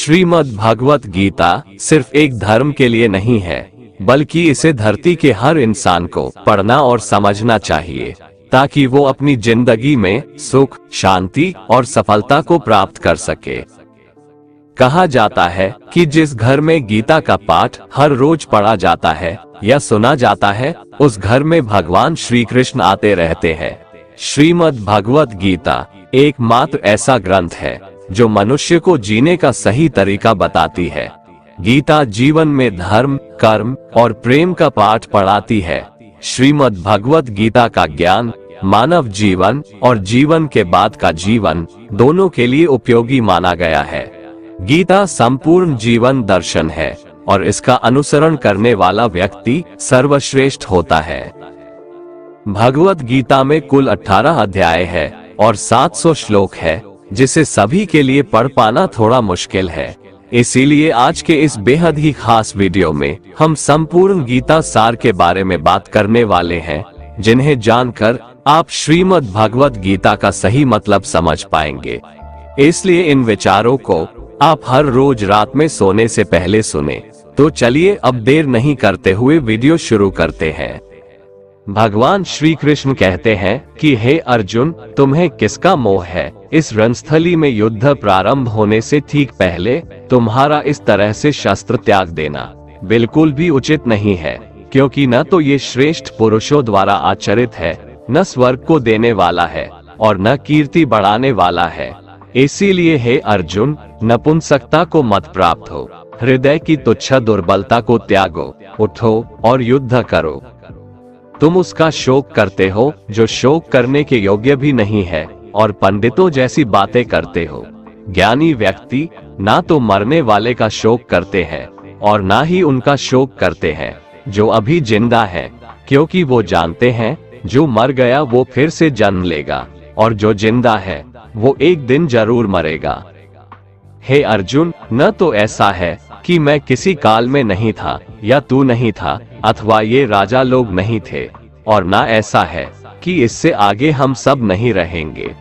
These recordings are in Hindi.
श्रीमद् भगवत गीता सिर्फ एक धर्म के लिए नहीं है, बल्कि इसे धरती के हर इंसान को पढ़ना और समझना चाहिए, ताकि वो अपनी जिंदगी में सुख, शांति और सफलता को प्राप्त कर सके। कहा जाता है कि जिस घर में गीता का पाठ हर रोज पढ़ा जाता है या सुना जाता है, उस घर में भगवान श्री कृष्ण आते रहते हैं। श्रीमद् भगवत गीता एकमात्र ऐसा ग्रंथ है जो मनुष्य को जीने का सही तरीका बताती है। गीता जीवन में धर्म, कर्म और प्रेम का पाठ पढ़ाती है। श्रीमद् भगवत गीता का ज्ञान मानव जीवन और जीवन के बाद का जीवन दोनों के लिए उपयोगी माना गया है। गीता संपूर्ण जीवन दर्शन है और इसका अनुसरण करने वाला व्यक्ति सर्वश्रेष्ठ होता है। भगवत गीता में कुल 18 अध्याय है और 700 श्लोक है, जिसे सभी के लिए पढ़ पाना थोड़ा मुश्किल है। इसीलिए आज के इस बेहद ही खास वीडियो में हम संपूर्ण गीता सार के बारे में बात करने वाले हैं, जिन्हें जानकर आप श्रीमद् भगवत गीता का सही मतलब समझ पाएंगे। इसलिए इन विचारों को आप हर रोज रात में सोने से पहले सुने। तो चलिए अब देर नहीं करते हुए वीडियो शुरू करते हैं। भगवान श्री कृष्ण कहते हैं कि हे अर्जुन, तुम्हें किसका मोह है? इस रणस्थली में युद्ध प्रारंभ होने से ठीक पहले तुम्हारा इस तरह से शस्त्र त्याग देना बिल्कुल भी उचित नहीं है, क्योंकि न तो ये श्रेष्ठ पुरुषों द्वारा आचरित है, न स्वर्ग को देने वाला है और न कीर्ति बढ़ाने वाला है। इसीलिए हे अर्जुन, नपुंसकता को मत प्राप्त हो, हृदय की तुच्छ दुर्बलता को त्यागो, उठो और युद्ध करो। तुम उसका शोक करते हो जो शोक करने के योग्य भी नहीं है और पंडितों जैसी बातें करते हो। ज्ञानी व्यक्ति ना तो मरने वाले का शोक करते हैं और ना ही उनका शोक करते हैं जो अभी जिंदा है, क्योंकि वो जानते हैं जो मर गया वो फिर से जन्म लेगा और जो जिंदा है वो एक दिन जरूर मरेगा। हे अर्जुन, न तो ऐसा है कि मैं किसी काल में नहीं था या तू नहीं था अथवा ये राजा लोग नहीं थे, और ना ऐसा है कि इससे आगे हम सब नहीं रहेंगे।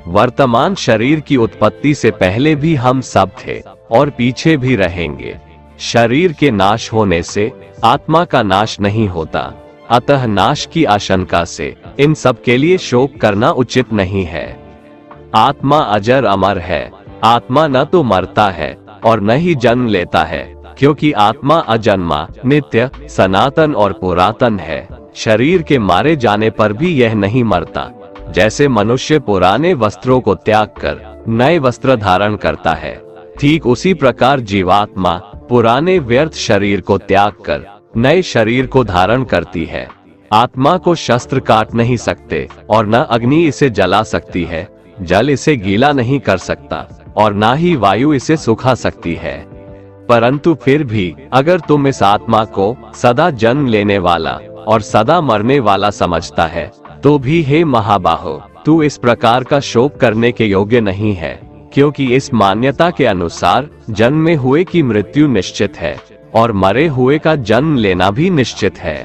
वर्तमान शरीर की उत्पत्ति से पहले भी हम सब थे और पीछे भी रहेंगे। शरीर के नाश होने से आत्मा का नाश नहीं होता, अतः नाश की आशंका से इन सब के लिए शोक करना उचित नहीं है। आत्मा अजर अमर है, आत्मा न तो मरता है और न ही जन्म लेता है, क्योंकि आत्मा अजन्मा, नित्य, सनातन और पुरातन है। शरीर के मारे जाने पर भी यह नहीं मरता। जैसे मनुष्य पुराने वस्त्रों को त्याग कर नए वस्त्र धारण करता है, ठीक उसी प्रकार जीवात्मा पुराने व्यर्थ शरीर को त्याग कर नए शरीर को धारण करती है। आत्मा को शस्त्र काट नहीं सकते और न अग्नि इसे जला सकती है, जल इसे गीला नहीं कर सकता और ना ही वायु इसे सुखा सकती है। परंतु फिर भी अगर तुम इस आत्मा को सदा जन्म लेने वाला और सदा मरने वाला समझता है, तो भी हे महाबाहो, तू इस प्रकार का शोक करने के योग्य नहीं है, क्योंकि इस मान्यता के अनुसार जन्मे हुए की मृत्यु निश्चित है और मरे हुए का जन्म लेना भी निश्चित है।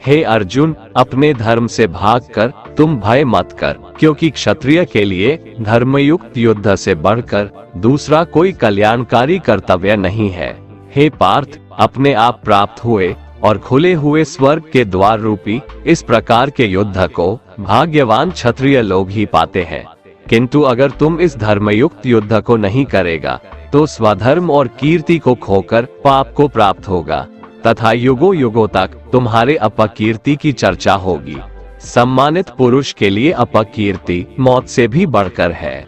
हे अर्जुन, अपने धर्म से भागकर तुम भय मत कर, क्योंकि क्षत्रिय के लिए धर्मयुक्त युद्ध से बढ़कर दूसरा कोई कल्याणकारी कर्तव्य नहीं है। हे पार्थ, अपने आप प्राप्त हुए और खुले हुए स्वर्ग के द्वार रूपी इस प्रकार के युद्ध को भाग्यवान क्षत्रिय लोग ही पाते हैं। किंतु अगर तुम इस धर्मयुक्त युद्ध को नहीं करेगा, तो स्वधर्म और कीर्ति को खोकर पाप को प्राप्त होगा तथा युगों युगों तक तुम्हारे अपकीर्ति की चर्चा होगी। सम्मानित पुरुष के लिए अपकीर्ति मौत से भी बढ़कर है।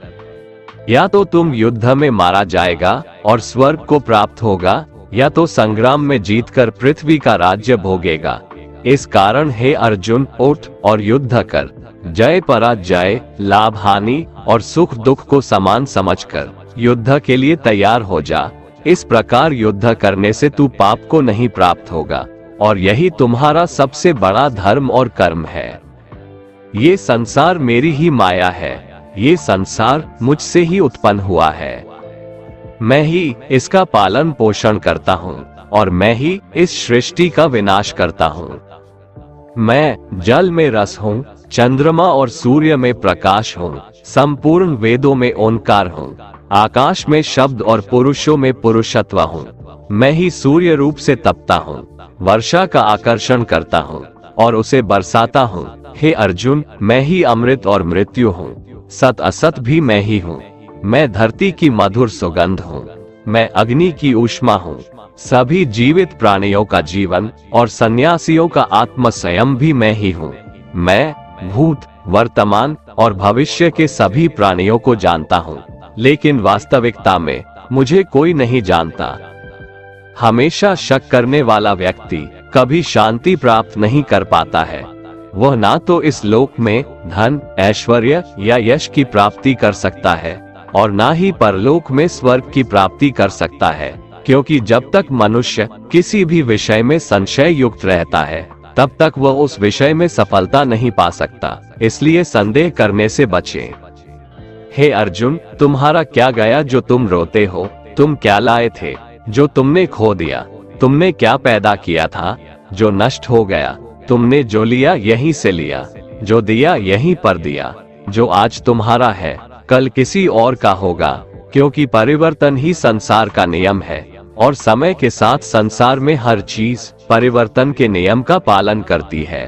या तो तुम युद्ध में मारा जाएगा और स्वर्ग को प्राप्त होगा, या तो संग्राम में जीतकर पृथ्वी का राज्य भोगेगा। इस कारण हे अर्जुन, उठ और युद्ध कर। जय पराजय, लाभ हानि और सुख दुख को समान समझकर युद्ध के लिए तैयार हो जा। इस प्रकार युद्ध करने से तू पाप को नहीं प्राप्त होगा और यही तुम्हारा सबसे बड़ा धर्म और कर्म है। ये संसार मेरी ही माया है, ये संसार मुझसे ही उत्पन्न हुआ है। मैं ही इसका पालन पोषण करता हूँ और मैं ही इस सृष्टि का विनाश करता हूँ। मैं जल में रस हूँ, चंद्रमा और सूर्य में प्रकाश हूँ, संपूर्ण वेदों में ओंकार हूँ, आकाश में शब्द और पुरुषों में पुरुषत्व हूँ। मैं ही सूर्य रूप से तपता हूँ, वर्षा का आकर्षण करता हूँ और उसे बरसाता हूँ। हे अर्जुन, मैं ही अमृत और मृत्यु हूँ, सत असत भी मैं ही हूँ। मैं धरती की मधुर सुगंध हूँ, मैं अग्नि की ऊष्मा हूँ, सभी जीवित प्राणियों का जीवन और सन्यासियों का आत्म स्वयं भी मैं ही हूँ। मैं भूत, वर्तमान और भविष्य के सभी प्राणियों को जानता हूँ, लेकिन वास्तविकता में मुझे कोई नहीं जानता। हमेशा शक करने वाला व्यक्ति कभी शांति प्राप्त नहीं कर पाता है। वह ना तो इस लोक में धन, ऐश्वर्य या यश की प्राप्ति कर सकता है और ना ही परलोक में स्वर्ग की प्राप्ति कर सकता है, क्योंकि जब तक मनुष्य किसी भी विषय में संशय युक्त रहता है तब तक वह उस विषय में सफलता नहीं पा सकता। इसलिए संदेह करने से बचें। हे अर्जुन, तुम्हारा क्या गया जो तुम रोते हो? तुम क्या लाए थे जो तुमने खो दिया? तुमने क्या पैदा किया था जो नष्ट हो गया? तुमने जो लिया यहीं से लिया, जो दिया यहीं पर दिया। जो आज तुम्हारा है कल किसी और का होगा, क्योंकि परिवर्तन ही संसार का नियम है और समय के साथ संसार में हर चीज परिवर्तन के नियम का पालन करती है।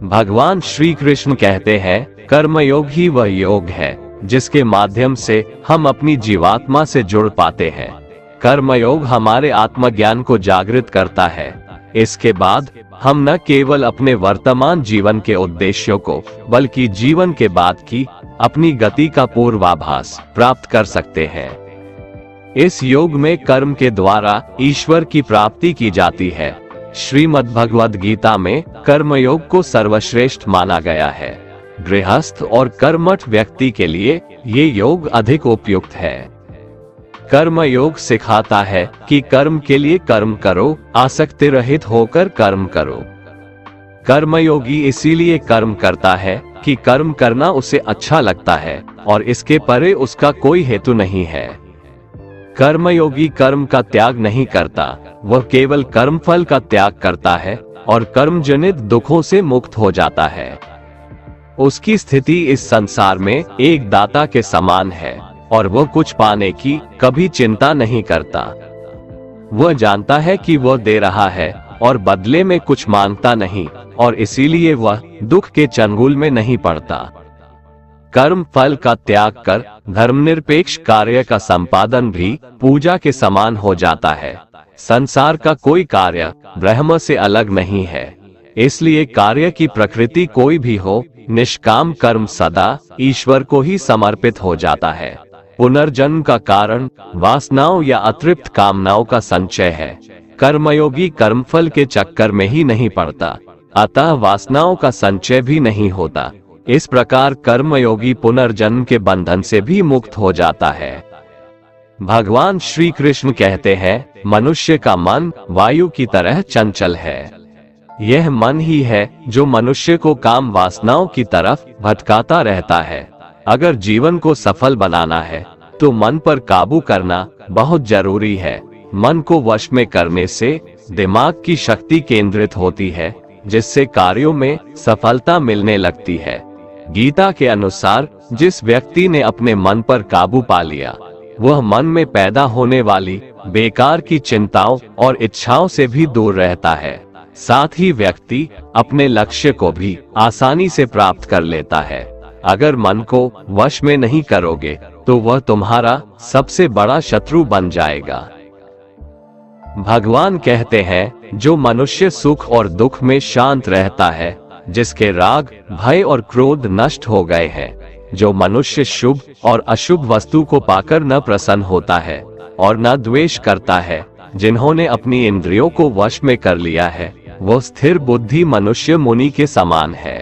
भगवान श्री कृष्ण कहते हैं, कर्मयोग ही वह योग है जिसके माध्यम से हम अपनी जीवात्मा से जुड़ पाते हैं। कर्मयोग हमारे आत्मज्ञान को जागृत करता है। इसके बाद हम न केवल अपने वर्तमान जीवन के उद्देश्यों को बल्कि जीवन के बाद की अपनी गति का पूर्वाभास प्राप्त कर सकते हैं। इस योग में कर्म के द्वारा ईश्वर की प्राप्ति की जाती है। श्रीमद् भगवद गीता में कर्मयोग को सर्वश्रेष्ठ माना गया है। गृहस्थ और कर्मठ व्यक्ति के लिए ये योग अधिक उपयुक्त है। कर्म योग सिखाता है कि कर्म के लिए कर्म करो, आसक्ति रहित होकर कर्म करो। कर्मयोगी इसीलिए कर्म करता है कि कर्म करना उसे अच्छा लगता है और इसके परे उसका कोई हेतु नहीं है। कर्मयोगी कर्म का त्याग नहीं करता, वह केवल कर्मफल का त्याग करता है और कर्मजनित दुखों से मुक्त हो जाता है। उसकी स्थिति इस संसार में एक दाता के समान है और वह कुछ पाने की कभी चिंता नहीं करता। वह जानता है कि वह दे रहा है और बदले में कुछ मांगता नहीं, और इसीलिए वह दुख के चंगुल में नहीं पड़ता। कर्म फल का त्याग कर धर्मनिरपेक्ष कार्य का संपादन भी पूजा के समान हो जाता है। संसार का कोई कार्य ब्रह्म से अलग नहीं है, इसलिए कार्य की प्रकृति कोई भी हो, निष्काम कर्म सदा ईश्वर को ही समर्पित हो जाता है। पुनर्जन्म का कारण वासनाओं या अतृप्त कामनाओं का संचय है। कर्मयोगी कर्मफल के चक्कर में ही नहीं पड़ता, अतः वासनाओं का संचय भी नहीं होता। इस प्रकार कर्मयोगी पुनर्जन्म के बंधन से भी मुक्त हो जाता है। भगवान श्री कृष्ण कहते हैं, मनुष्य का मन वायु की तरह चंचल है। यह मन ही है जो मनुष्य को काम वासनाओं की तरफ भटकाता रहता है। अगर जीवन को सफल बनाना है तो मन पर काबू करना बहुत जरूरी है। मन को वश में करने से दिमाग की शक्ति केंद्रित होती है, जिससे कार्यों में सफलता मिलने लगती है। गीता के अनुसार जिस व्यक्ति ने अपने मन पर काबू पा लिया, वह मन में पैदा होने वाली बेकार की चिंताओं और इच्छाओं से भी दूर रहता है। साथ ही व्यक्ति अपने लक्ष्य को भी आसानी से प्राप्त कर लेता है। अगर मन को वश में नहीं करोगे तो वह तुम्हारा सबसे बड़ा शत्रु बन जाएगा। भगवान कहते हैं, जो मनुष्य सुख और दुख में शांत रहता है, जिसके राग, भय और क्रोध नष्ट हो गए हैं, जो मनुष्य शुभ और अशुभ वस्तु को पाकर न प्रसन्न होता है और न द्वेष करता है, जिन्होंने अपनी इंद्रियों को वश में कर लिया है, वो स्थिर बुद्धि मनुष्य मुनि के समान है।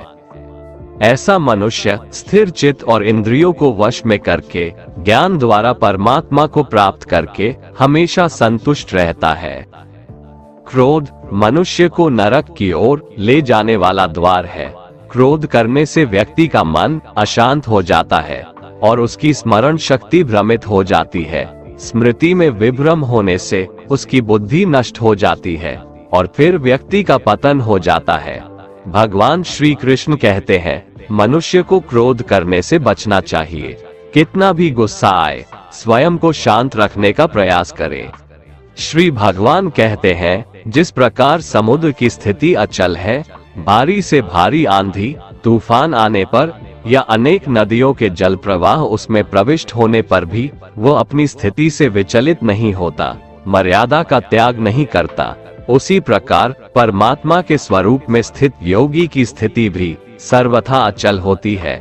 ऐसा मनुष्य स्थिर चित्त और इंद्रियों को वश में करके ज्ञान द्वारा परमात्मा को प्राप्त करके हमेशा संतुष्ट रहता है। क्रोध मनुष्य को नरक की ओर ले जाने वाला द्वार है। क्रोध करने से व्यक्ति का मन अशांत हो जाता है और उसकी स्मरण शक्ति भ्रमित हो जाती है। स्मृति में विभ्रम होने से उसकी बुद्धि नष्ट हो जाती है और फिर व्यक्ति का पतन हो जाता है। भगवान श्री कृष्ण कहते हैं, मनुष्य को क्रोध करने से बचना चाहिए। कितना भी गुस्सा आए, स्वयं को शांत रखने का प्रयास करें। श्री भगवान कहते हैं, जिस प्रकार समुद्र की स्थिति अचल है, भारी से भारी आंधी तूफान आने पर या अनेक नदियों के जल प्रवाह उसमें प्रविष्ट होने पर भी वो अपनी स्थिति से विचलित नहीं होता, मर्यादा का त्याग नहीं करता, उसी प्रकार परमात्मा के स्वरूप में स्थित योगी की स्थिति भी सर्वथा अचल होती है।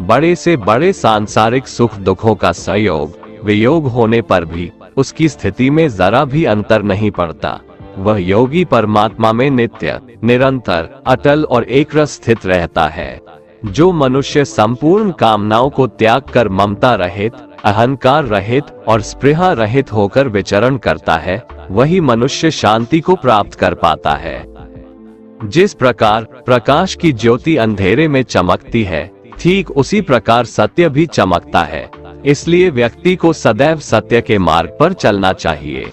बड़े से बड़े सांसारिक सुख दुखों का संयोग वियोग होने पर भी उसकी स्थिति में जरा भी अंतर नहीं पड़ता। वह योगी परमात्मा में नित्य, निरंतर, अटल और एकरस स्थित रहता है। जो मनुष्य संपूर्ण कामनाओं को त्याग कर ममता रहित, अहंकार रहित और स्पृहा रहित होकर विचरण करता है, वही मनुष्य शांति को प्राप्त कर पाता है। जिस प्रकार प्रकाश की ज्योति अंधेरे में चमकती है, ठीक उसी प्रकार सत्य भी चमकता है। इसलिए व्यक्ति को सदैव सत्य के मार्ग पर चलना चाहिए।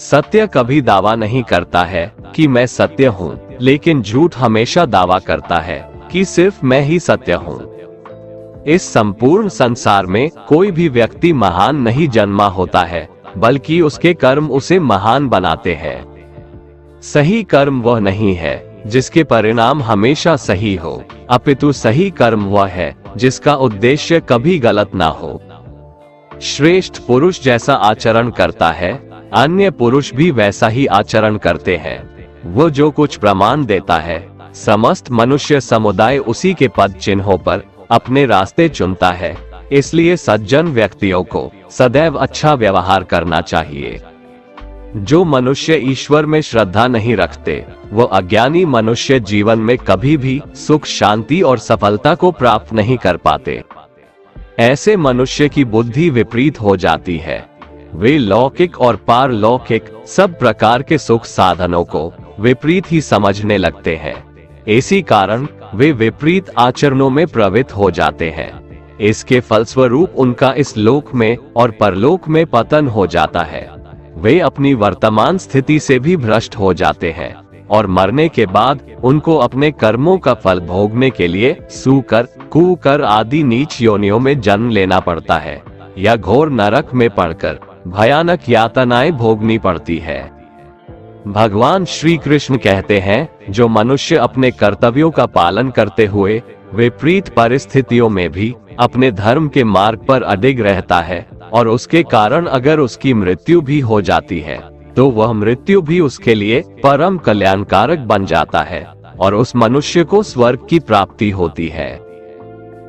सत्य कभी दावा नहीं करता है कि मैं सत्य हूँ, लेकिन झूठ हमेशा दावा करता है कि सिर्फ मैं ही सत्य हूँ। इस संपूर्ण संसार में कोई भी व्यक्ति महान नहीं जन्मा होता है, बल्कि उसके कर्म उसे महान बनाते हैं। सही कर्म वह नहीं है जिसके परिणाम हमेशा सही हो, अपितु सही कर्म वह है जिसका उद्देश्य कभी गलत ना हो। श्रेष्ठ पुरुष जैसा आचरण करता है, अन्य पुरुष भी वैसा ही आचरण करते हैं। वो जो कुछ प्रमाण देता है, समस्त मनुष्य समुदाय उसी के पद चिन्हों पर अपने रास्ते चुनता है। इसलिए सज्जन व्यक्तियों को सदैव अच्छा व्यवहार करना चाहिए। जो मनुष्य ईश्वर में श्रद्धा नहीं रखते, वो अज्ञानी मनुष्य जीवन में कभी भी सुख, शांति और सफलता को प्राप्त नहीं कर पाते। ऐसे मनुष्य की बुद्धि विपरीत हो जाती है। वे लौकिक और पारलौकिक सब प्रकार के सुख साधनों को विपरीत ही समझने लगते हैं। इसी कारण वे विपरीत आचरणों में प्रवृत्त हो जाते हैं। इसके फलस्वरूप उनका इस लोक में और परलोक में पतन हो जाता है। वे अपनी वर्तमान स्थिति से भी भ्रष्ट हो जाते हैं और मरने के बाद उनको अपने कर्मों का फल भोगने के लिए सूकर, कुकर आदि नीच योनियों में जन्म लेना पड़ता है या घोर नरक में पड़कर भयानक यातनाएं भोगनी पड़ती है। भगवान श्री कृष्ण कहते हैं, जो मनुष्य अपने कर्तव्यों का पालन करते हुए विपरीत परिस्थितियों में भी अपने धर्म के मार्ग पर अडिग रहता है और उसके कारण अगर उसकी मृत्यु भी हो जाती है, तो वह मृत्यु भी उसके लिए परम कल्याणकारक बन जाता है और उस मनुष्य को स्वर्ग की प्राप्ति होती है।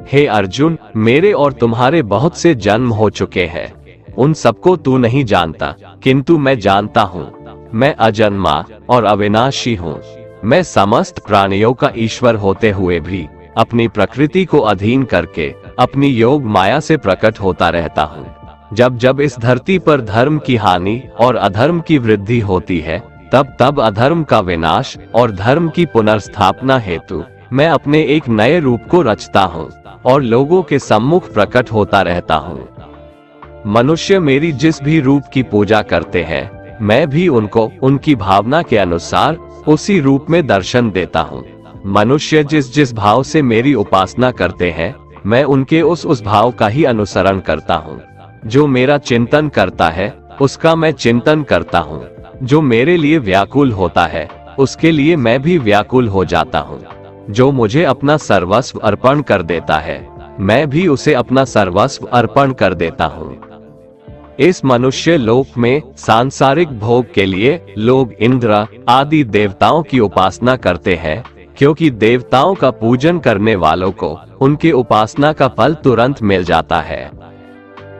हे अर्जुन, मेरे और तुम्हारे बहुत से जन्म हो चुके हैं, उन सबको तू नहीं जानता, किंतु मैं जानता हूँ। मैं अजन्मा और अविनाशी हूँ। मैं समस्त प्राणियों का ईश्वर होते हुए भी अपनी प्रकृति को अधीन करके अपनी योग माया से प्रकट होता रहता हूँ। जब जब इस धरती पर धर्म की हानि और अधर्म की वृद्धि होती है, तब तब अधर्म का विनाश और धर्म की पुनर्स्थापना हेतु मैं अपने एक नए रूप को रचता हूँ और लोगों के सम्मुख प्रकट होता रहता हूँ। मनुष्य मेरी जिस भी रूप की पूजा करते हैं, मैं भी उनको उनकी भावना के अनुसार उसी रूप में दर्शन देता हूँ। मनुष्य जिस जिस भाव से मेरी उपासना करते हैं, मैं उनके उस भाव का ही अनुसरण करता हूँ। जो मेरा चिंतन करता है, उसका मैं चिंतन करता हूँ। जो मेरे लिए व्याकुल होता है, उसके लिए मैं भी व्याकुल हो जाता हूँ। जो मुझे अपना सर्वस्व अर्पण कर देता है, मैं भी उसे अपना सर्वस्व अर्पण कर देता हूँ। इस मनुष्य लोक में सांसारिक भोग के लिए लोग इंद्र आदि देवताओं की उपासना करते हैं, क्योंकि देवताओं का पूजन करने वालों को उनकी उपासना का फल तुरंत मिल जाता है।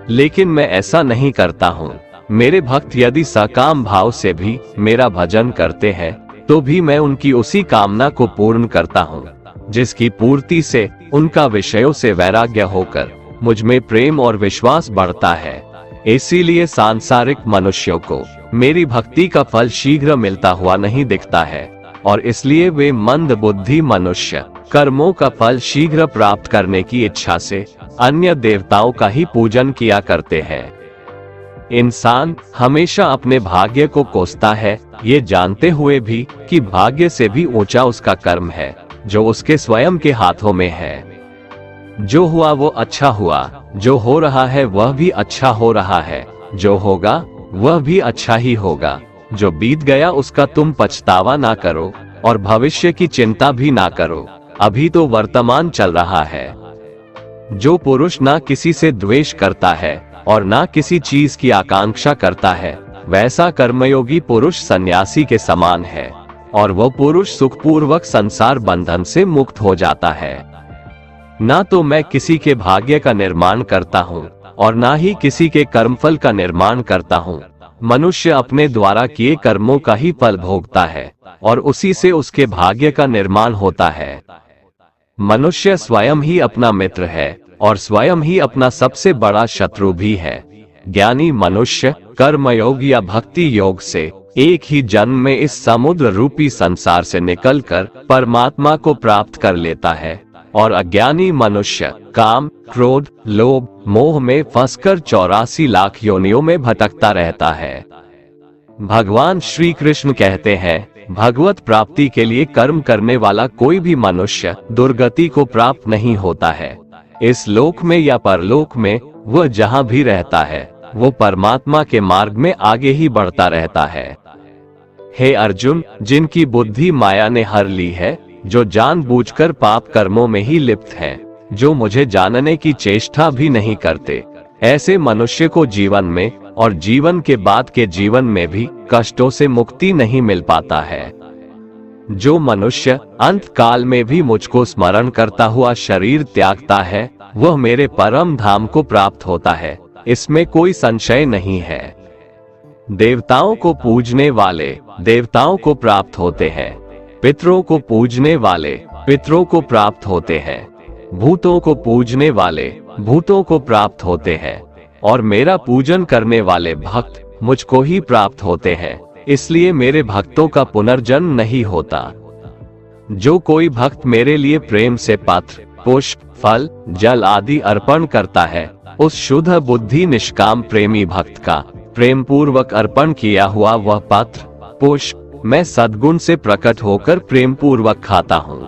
लेकिन मैं ऐसा नहीं करता हूँ। मेरे भक्त यदि सकाम भाव से भी मेरा भजन करते हैं, तो भी मैं उनकी उसी कामना को पूर्ण करता हूँ, जिसकी पूर्ति से उनका विषयों से वैराग्य होकर मुझ में प्रेम और विश्वास बढ़ता है। इसीलिए सांसारिक मनुष्यों को मेरी भक्ति का फल शीघ्र मिलता हुआ नहीं दिखता है और इसलिए वे मंद बुद्धि मनुष्य कर्मों का फल शीघ्र प्राप्त करने की इच्छा से अन्य देवताओं का ही पूजन किया करते हैं। इंसान हमेशा अपने भाग्य को कोसता है, ये जानते हुए भी कि भाग्य से भी ऊंचा उसका कर्म है, जो उसके स्वयं के हाथों में है। जो हुआ वो अच्छा हुआ, जो हो रहा है वह भी अच्छा हो रहा है, जो होगा वह भी अच्छा ही होगा। जो बीत गया उसका तुम पछतावा ना करो और भविष्य की चिंता भी ना करो, अभी तो वर्तमान चल रहा है। जो पुरुष ना किसी से द्वेष करता है और ना किसी चीज की आकांक्षा करता है, वैसा कर्मयोगी पुरुष सन्यासी के समान है, और वह पुरुष सुखपूर्वक संसार बंधन से मुक्त हो जाता है। ना तो मैं किसी के भाग्य का निर्माण करता हूँ और ना ही किसी के कर्मफल का निर्माण करता हूँ। मनुष्य अपने द्वारा किए कर्मों का ही फल भोगता है और उसी से उसके भाग्य का निर्माण होता है। मनुष्य स्वयं ही अपना मित्र है और स्वयं ही अपना सबसे बड़ा शत्रु भी है। ज्ञानी मनुष्य कर्मयोग या भक्ति योग से एक ही जन्म में इस समुद्र रूपी संसार से निकलकर परमात्मा को प्राप्त कर लेता है, और अज्ञानी मनुष्य काम, क्रोध, लोभ, मोह में फंसकर 84 लाख योनियों में भटकता रहता है। भगवान श्री कृष्ण कहते हैं, भगवत प्राप्ति के लिए कर्म करने वाला कोई भी मनुष्य दुर्गति को प्राप्त नहीं होता है। इस लोक में या परलोक में वह जहाँ भी रहता है, वो परमात्मा के मार्ग में आगे ही बढ़ता रहता है। हे अर्जुन, जिनकी बुद्धि माया ने हर ली है, जो जानबूझकर पाप कर्मों में ही लिप्त हैं, जो मुझे जानने की चेष्टा भी नहीं करते, ऐसे मनुष्य को जीवन में और जीवन के बाद के जीवन में भी कष्टों से मुक्ति नहीं मिल पाता है। जो मनुष्य अंत काल में भी मुझको स्मरण करता हुआ शरीर त्यागता है, वह मेरे परम धाम को प्राप्त होता है, इसमें कोई संशय नहीं है। देवताओं को पूजने वाले देवताओं को प्राप्त होते हैं, पितरों को पूजने वाले पितरों को प्राप्त होते हैं, भूतों को पूजने वाले भूतों को प्राप्त होते हैं, और मेरा पूजन करने वाले भक्त मुझको ही प्राप्त होते हैं, इसलिए मेरे भक्तों का पुनर्जन्म नहीं होता। जो कोई भक्त मेरे लिए प्रेम से पत्र, पुष्प, फल, जल आदि अर्पण करता है, उस शुद्ध बुद्धि निष्काम प्रेमी भक्त का प्रेम पूर्वक अर्पण किया हुआ वह पत्र, पुष्प मैं सद्गुण से प्रकट होकर प्रेम पूर्वक खाता हूँ।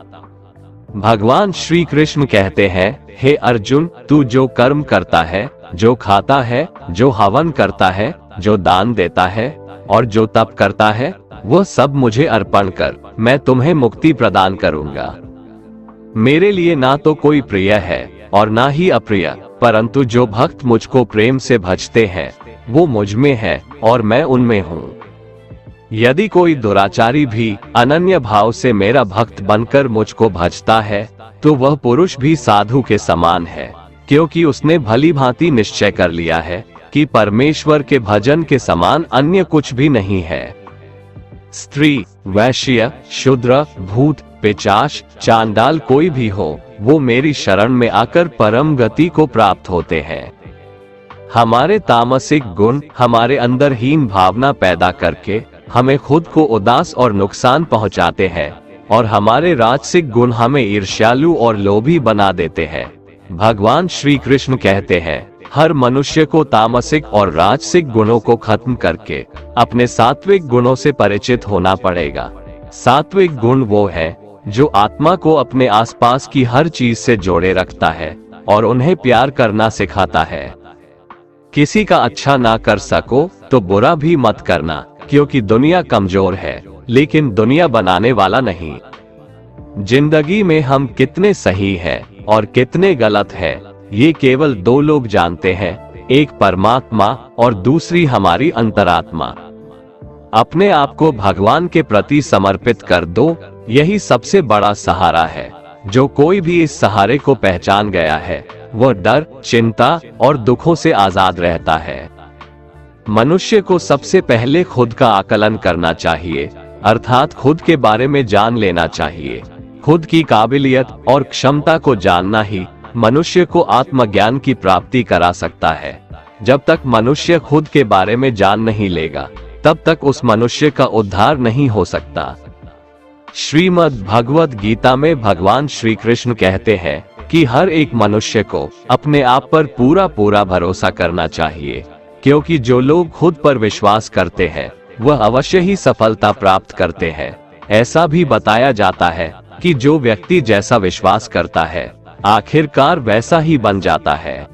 भगवान श्री कृष्ण कहते हैं, हे अर्जुन, तू जो कर्म करता है, जो खाता है, जो हवन करता है, जो दान देता है और जो तप करता है, वह सब मुझे अर्पण कर, मैं तुम्हें मुक्ति प्रदान करूंगा। मेरे लिए ना तो कोई प्रिय है और ना ही अप्रिय, परंतु जो भक्त मुझको प्रेम से भजते हैं, वो मुझ में है और मैं उनमें हूँ। यदि कोई दुराचारी भी अनन्य भाव से मेरा भक्त बनकर मुझको भजता है, तो वह पुरुष भी साधु के समान है, क्योंकि उसने भली भांति निश्चय कर लिया है कि परमेश्वर के भजन के समान अन्य कुछ भी नहीं है। स्त्री, वैश्य, शूद्र, भूत, पिशाच, चांडाल कोई भी हो, वो मेरी शरण में आकर परम गति को प्राप्त होते हैं। हमारे तामसिक गुण हमारे अंदर हीन भावना पैदा करके हमें खुद को उदास और नुकसान पहुंचाते हैं, और हमारे राजसिक गुण हमें ईर्ष्यालु और लोभी बना देते हैं। भगवान श्री कृष्ण कहते हैं, हर मनुष्य को तामसिक और राजसिक गुणों को खत्म करके अपने सात्विक गुणों से परिचित होना पड़ेगा। सात्विक गुण वो है जो आत्मा को अपने आसपास की हर चीज से जोड़े रखता है और उन्हें प्यार करना सिखाता है। किसी का अच्छा ना कर सको तो बुरा भी मत करना, क्योंकि दुनिया कमजोर है, लेकिन दुनिया बनाने वाला नहीं। जिंदगी में हम कितने सही हैं और कितने गलत हैं, ये केवल दो लोग जानते हैं, एक परमात्मा और दूसरी हमारी अंतरात्मा। अपने आप को भगवान के प्रति समर्पित कर दो, यही सबसे बड़ा सहारा है। जो कोई भी इस सहारे को पहचान गया है, वह डर, चिंता और दुखों से आजाद रहता है। मनुष्य को सबसे पहले खुद का आकलन करना चाहिए, अर्थात खुद के बारे में जान लेना चाहिए। खुद की काबिलियत और क्षमता को जानना ही मनुष्य को आत्मज्ञान की प्राप्ति करा सकता है। जब तक मनुष्य खुद के बारे में जान नहीं लेगा, तब तक उस मनुष्य का उद्धार नहीं हो सकता। श्रीमद् भगवद गीता में भगवान श्री कृष्ण कहते हैं कि हर एक मनुष्य को अपने आप पर पूरा भरोसा करना चाहिए। क्योंकि जो लोग खुद पर विश्वास करते हैं वह अवश्य ही सफलता प्राप्त करते हैं। ऐसा भी बताया जाता है कि जो व्यक्ति जैसा विश्वास करता है आखिरकार वैसा ही बन जाता है।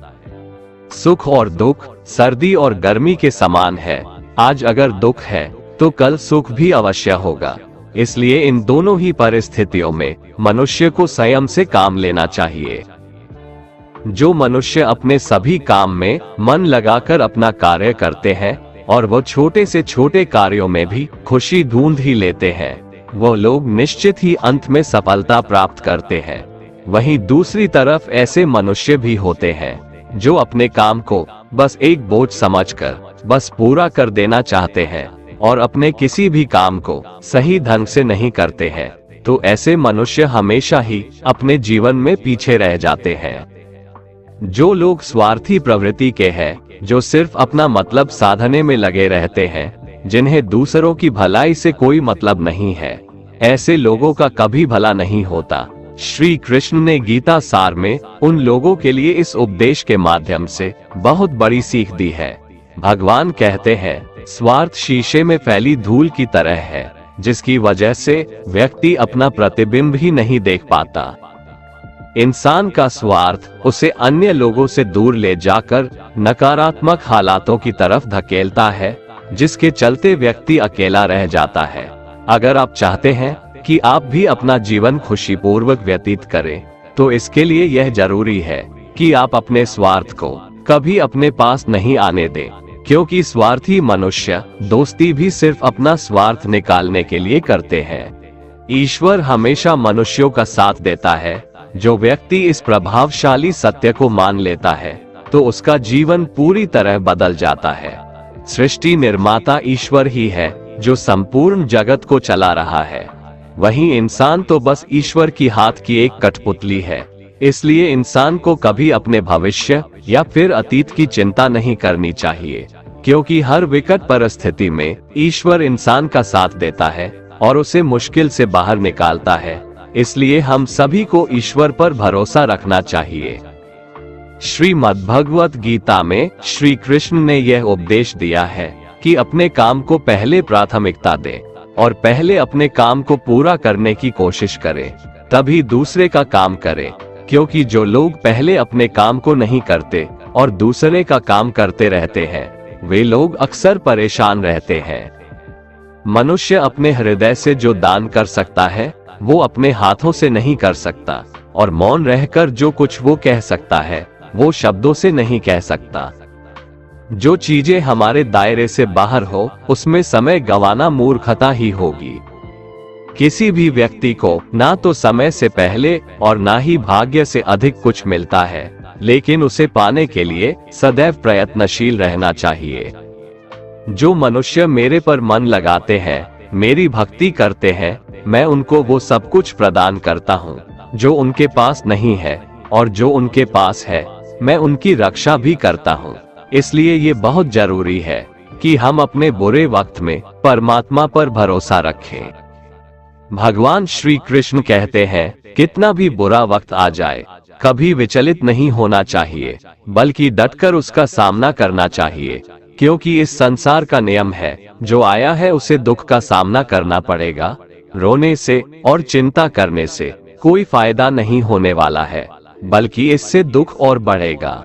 सुख और दुख सर्दी और गर्मी के समान है। आज अगर दुख है तो कल सुख भी अवश्य होगा। इसलिए इन दोनों ही परिस्थितियों में मनुष्य को संयम से काम लेना चाहिए। जो मनुष्य अपने सभी काम में मन लगाकर अपना कार्य करते हैं और वो छोटे से छोटे कार्यों में भी खुशी ढूंढ ही लेते हैं, वो लोग निश्चित ही अंत में सफलता प्राप्त करते हैं। वहीं दूसरी तरफ ऐसे मनुष्य भी होते हैं जो अपने काम को बस एक बोझ समझकर बस पूरा कर देना चाहते हैं और अपने किसी भी काम को सही ढंग से नहीं करते हैं। तो ऐसे मनुष्य हमेशा ही अपने जीवन में पीछे रह जाते हैं। जो लोग स्वार्थी प्रवृत्ति के हैं, जो सिर्फ अपना मतलब साधने में लगे रहते हैं, जिन्हें दूसरों की भलाई से कोई मतलब नहीं है, ऐसे लोगों का कभी भला नहीं होता। श्री कृष्ण ने गीता सार में उन लोगों के लिए इस उपदेश के माध्यम से बहुत बड़ी सीख दी है। भगवान कहते हैं, स्वार्थ शीशे में फैली धूल की तरह है, जिसकी वजह से व्यक्ति अपना प्रतिबिंब ही नहीं देख पाता। इंसान का स्वार्थ उसे अन्य लोगों से दूर ले जाकर नकारात्मक हालातों की तरफ धकेलता है, जिसके चलते व्यक्ति अकेला रह जाता है। अगर आप चाहते हैं कि आप भी अपना जीवन खुशीपूर्वक व्यतीत करें, तो इसके लिए यह जरूरी है कि आप अपने स्वार्थ को कभी अपने पास नहीं आने दें, क्योंकि स्वार्थी मनुष्य दोस्ती भी सिर्फ अपना स्वार्थ निकालने के लिए करते हैं। ईश्वर हमेशा मनुष्यों का साथ देता है। जो व्यक्ति इस प्रभावशाली सत्य को मान लेता है तो उसका जीवन पूरी तरह बदल जाता है। सृष्टि निर्माता ईश्वर ही है जो संपूर्ण जगत को चला रहा है। वहीं इंसान तो बस ईश्वर की हाथ की एक कठपुतली है। इसलिए इंसान को कभी अपने भविष्य या फिर अतीत की चिंता नहीं करनी चाहिए, क्योंकि हर विकट परिस्थिति में ईश्वर इंसान का साथ देता है और उसे मुश्किल से बाहर निकालता है। इसलिए हम सभी को ईश्वर पर भरोसा रखना चाहिए। श्रीमद् भगवत गीता में श्री कृष्ण ने यह उपदेश दिया है कि अपने काम को पहले प्राथमिकता दें और पहले अपने काम को पूरा करने की कोशिश करें, तभी दूसरे का काम करें। क्योंकि जो लोग पहले अपने काम को नहीं करते और दूसरे का काम करते रहते हैं, वे लोग अक्सर परेशान रहते हैं। मनुष्य अपने हृदय से जो दान कर सकता है वो अपने हाथों से नहीं कर सकता, और मौन रहकर जो कुछ वो कह सकता है वो शब्दों से नहीं कह सकता। जो चीजें हमारे दायरे से बाहर हो उसमें समय गंवाना मूर्खता ही होगी। किसी भी व्यक्ति को ना तो समय से पहले और ना ही भाग्य से अधिक कुछ मिलता है, लेकिन उसे पाने के लिए सदैव प्रयत्नशील रहना चाहिए। जो मनुष्य मेरे पर मन लगाते हैं, मेरी भक्ति करते हैं, मैं उनको वो सब कुछ प्रदान करता हूँ जो उनके पास नहीं है, और जो उनके पास है मैं उनकी रक्षा भी करता हूँ। इसलिए ये बहुत जरूरी है कि हम अपने बुरे वक्त में परमात्मा पर भरोसा रखें। भगवान श्री कृष्ण कहते हैं, कितना भी बुरा वक्त आ जाए कभी विचलित नहीं होना चाहिए, बल्कि डटकर उसका सामना करना चाहिए। क्योंकि इस संसार का नियम है, जो आया है उसे दुख का सामना करना पड़ेगा। रोने से और चिंता करने से कोई फायदा नहीं होने वाला है, बल्कि इससे दुख और बढ़ेगा।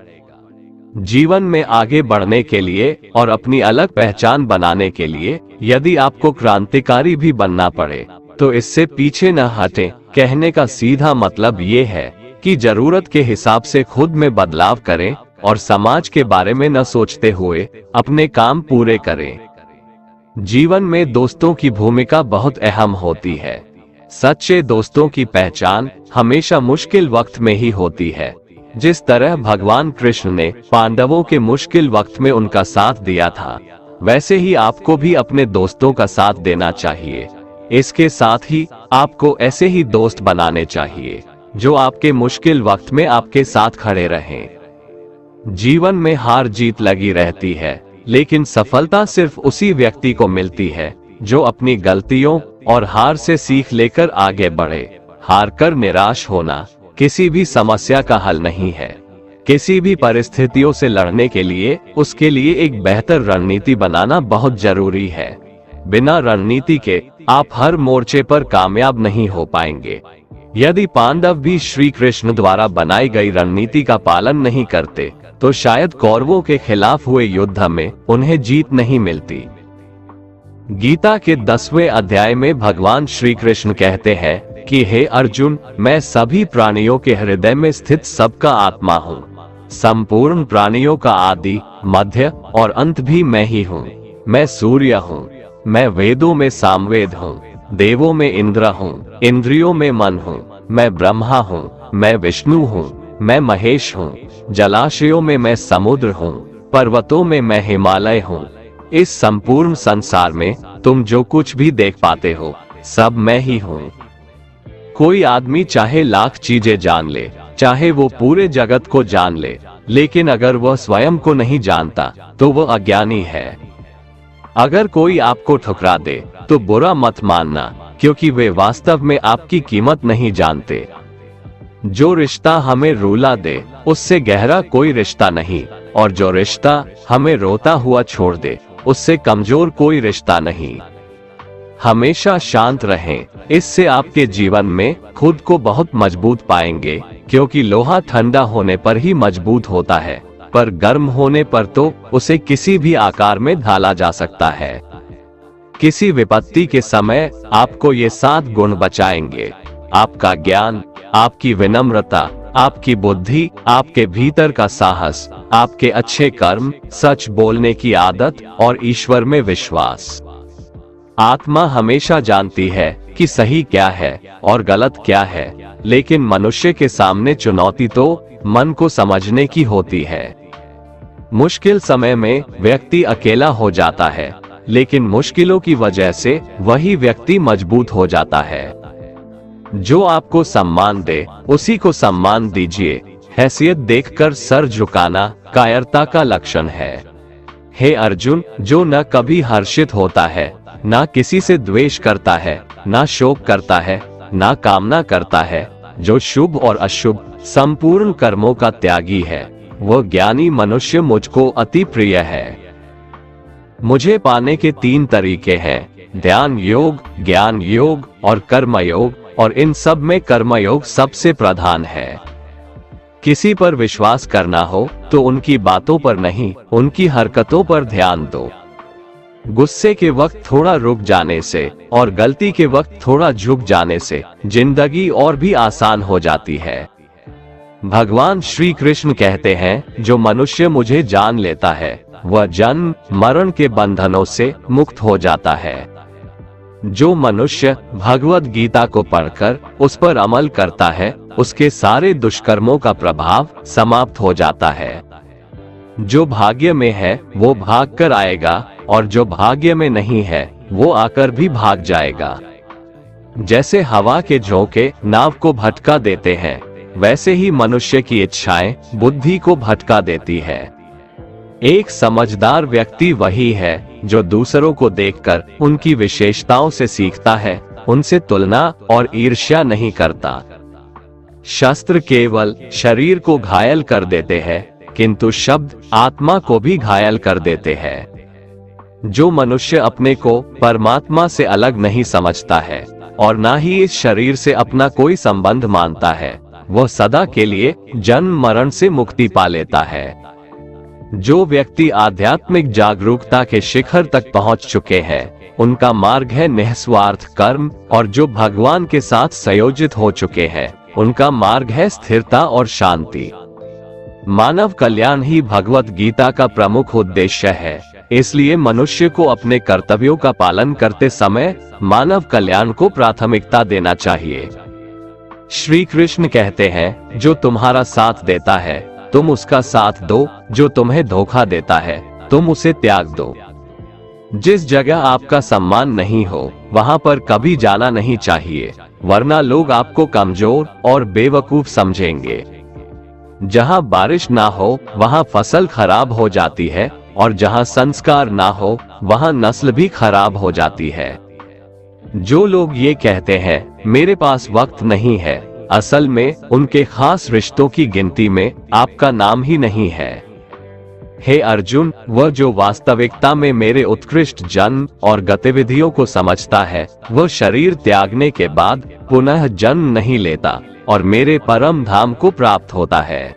जीवन में आगे बढ़ने के लिए और अपनी अलग पहचान बनाने के लिए यदि आपको क्रांतिकारी भी बनना पड़े तो इससे पीछे न हटें। कहने का सीधा मतलब ये है कि जरूरत के हिसाब से खुद में बदलाव करें और समाज के बारे में न सोचते हुए अपने काम पूरे करें। जीवन में दोस्तों की भूमिका बहुत अहम होती है। सच्चे दोस्तों की पहचान हमेशा मुश्किल वक्त में ही होती है। जिस तरह भगवान कृष्ण ने पांडवों के मुश्किल वक्त में उनका साथ दिया था, वैसे ही आपको भी अपने दोस्तों का साथ देना चाहिए। इसके साथ ही आपको ऐसे ही दोस्त बनाने चाहिए जो आपके मुश्किल वक्त में आपके साथ खड़े रहें। जीवन में हार जीत लगी रहती है, लेकिन सफलता सिर्फ उसी व्यक्ति को मिलती है जो अपनी गलतियों और हार से सीख लेकर आगे बढ़े। हार कर निराश होना किसी भी समस्या का हल नहीं है। किसी भी परिस्थितियों से लड़ने के लिए उसके लिए एक बेहतर रणनीति बनाना बहुत जरूरी है। बिना रणनीति के आप हर मोर्चे पर कामयाब नहीं हो पाएंगे। यदि पांडव भी श्री कृष्ण द्वारा बनाई गई रणनीति का पालन नहीं करते तो शायद कौरवों के खिलाफ हुए युद्ध में उन्हें जीत नहीं मिलती। गीता के 10वें अध्याय में भगवान श्री कृष्ण कहते हैं कि हे अर्जुन, मैं सभी प्राणियों के हृदय में स्थित सबका आत्मा हूँ। संपूर्ण प्राणियों का आदि, मध्य और अंत भी मैं ही हूँ। मैं सूर्य हूँ, मैं वेदों में सामवेद हूँ, देवों में इंद्र हूँ, इंद्रियों में मन हूँ, मैं ब्रह्मा हूँ, मैं विष्णु हूँ, मैं महेश हूँ, जलाशयों में मैं समुद्र हूँ, पर्वतों में मैं हिमालय हूँ। इस संपूर्ण संसार में तुम जो कुछ भी देख पाते हो सब मैं ही हूँ। कोई आदमी चाहे लाख चीजें जान ले, चाहे वो पूरे जगत को जान ले, लेकिन अगर वह स्वयं को नहीं जानता तो वह अज्ञानी है। अगर कोई आपको ठुकरा दे तो बुरा मत मानना, क्योंकि वे वास्तव में आपकी कीमत नहीं जानते। जो रिश्ता हमें रुला दे उससे गहरा कोई रिश्ता नहीं, और जो रिश्ता हमें रोता हुआ छोड़ दे उससे कमजोर कोई रिश्ता नहीं। हमेशा शांत रहें, इससे आपके जीवन में खुद को बहुत मजबूत पाएंगे, क्योंकि लोहा ठंडा होने पर ही मजबूत होता है, पर गर्म होने पर तो उसे किसी भी आकार में ढाला जा सकता है। किसी विपत्ति के समय आपको ये 7 गुण बचाएंगे: आपका ज्ञान, आपकी विनम्रता, आपकी बुद्धि, आपके भीतर का साहस, आपके अच्छे कर्म, सच बोलने की आदत और ईश्वर में विश्वास। आत्मा हमेशा जानती है कि सही क्या है और गलत क्या है, लेकिन मनुष्य के सामने चुनौती तो मन को समझने की होती है। मुश्किल समय में व्यक्ति अकेला हो जाता है, लेकिन मुश्किलों की वजह से वही व्यक्ति मजबूत हो जाता है। जो आपको सम्मान दे उसी को सम्मान दीजिए। हैसियत देखकर सर झुकाना कायरता का लक्षण है। हे अर्जुन, जो न कभी हर्षित होता है, ना किसी से द्वेष करता है, ना शोक करता है, ना कामना करता है, जो शुभ और अशुभ संपूर्ण कर्मों का त्यागी है, वह ज्ञानी मनुष्य मुझको अति प्रिय है। मुझे पाने के 3 तरीके हैं: ध्यान योग, ज्ञान योग और कर्म योग, और इन सब में कर्मयोग सबसे प्रधान है। किसी पर विश्वास करना हो तो उनकी बातों पर नहीं, उनकी हरकतों पर ध्यान दो। गुस्से के वक्त थोड़ा रुक जाने से और गलती के वक्त थोड़ा झुक जाने से जिंदगी और भी आसान हो जाती है। भगवान श्री कृष्ण कहते हैं, जो मनुष्य मुझे जान लेता है वह जन्म मरण के बंधनों से मुक्त हो जाता है। जो मनुष्य भगवद गीता को पढ़कर उस पर अमल करता है उसके सारे दुष्कर्मों का प्रभाव समाप्त हो जाता है। जो भाग्य में है वो भाग कर आएगा, और जो भाग्य में नहीं है वो आकर भी भाग जाएगा। जैसे हवा के झोंके नाव को भटका देते हैं, वैसे ही मनुष्य की इच्छाएं बुद्धि को भटका देती है। एक समझदार व्यक्ति वही है जो दूसरों को देखकर उनकी विशेषताओं से सीखता है, उनसे तुलना और ईर्ष्या नहीं करता। शस्त्र केवल शरीर को घायल कर देते हैं, किंतु शब्द आत्मा को भी घायल कर देते हैं। जो मनुष्य अपने को परमात्मा से अलग नहीं समझता है और ना ही इस शरीर से अपना कोई संबंध मानता है, वह सदा के लिए जन्म मरण से मुक्ति पा लेता है। जो व्यक्ति आध्यात्मिक जागरूकता के शिखर तक पहुंच चुके हैं, उनका मार्ग है निस्वार्थ कर्म, और जो भगवान के साथ संयोजित हो चुके हैं, उनका मार्ग है स्थिरता और शांति। मानव कल्याण ही भगवत गीता का प्रमुख उद्देश्य है, इसलिए मनुष्य को अपने कर्तव्यों का पालन करते समय मानव कल्याण को प्राथमिकता देना चाहिए। श्री कृष्ण कहते हैं, जो तुम्हारा साथ देता है तुम उसका साथ दो, जो तुम्हें धोखा देता है तुम उसे त्याग दो। जिस जगह आपका सम्मान नहीं हो वहां पर कभी जाना नहीं चाहिए, वरना लोग आपको कमजोर और बेवकूफ समझेंगे। जहां बारिश ना हो वहां फसल खराब हो जाती है, और जहां संस्कार ना हो वहां नस्ल भी खराब हो जाती है। जो लोग ये कहते हैं मेरे पास वक्त नहीं है, असल में उनके खास रिश्तों की गिनती में आपका नाम ही नहीं है। हे अर्जुन, वह जो वास्तविकता में मेरे उत्कृष्ट जन्म और गतिविधियों को समझता है, वह शरीर त्यागने के बाद पुनः जन्म नहीं लेता और मेरे परम धाम को प्राप्त होता है।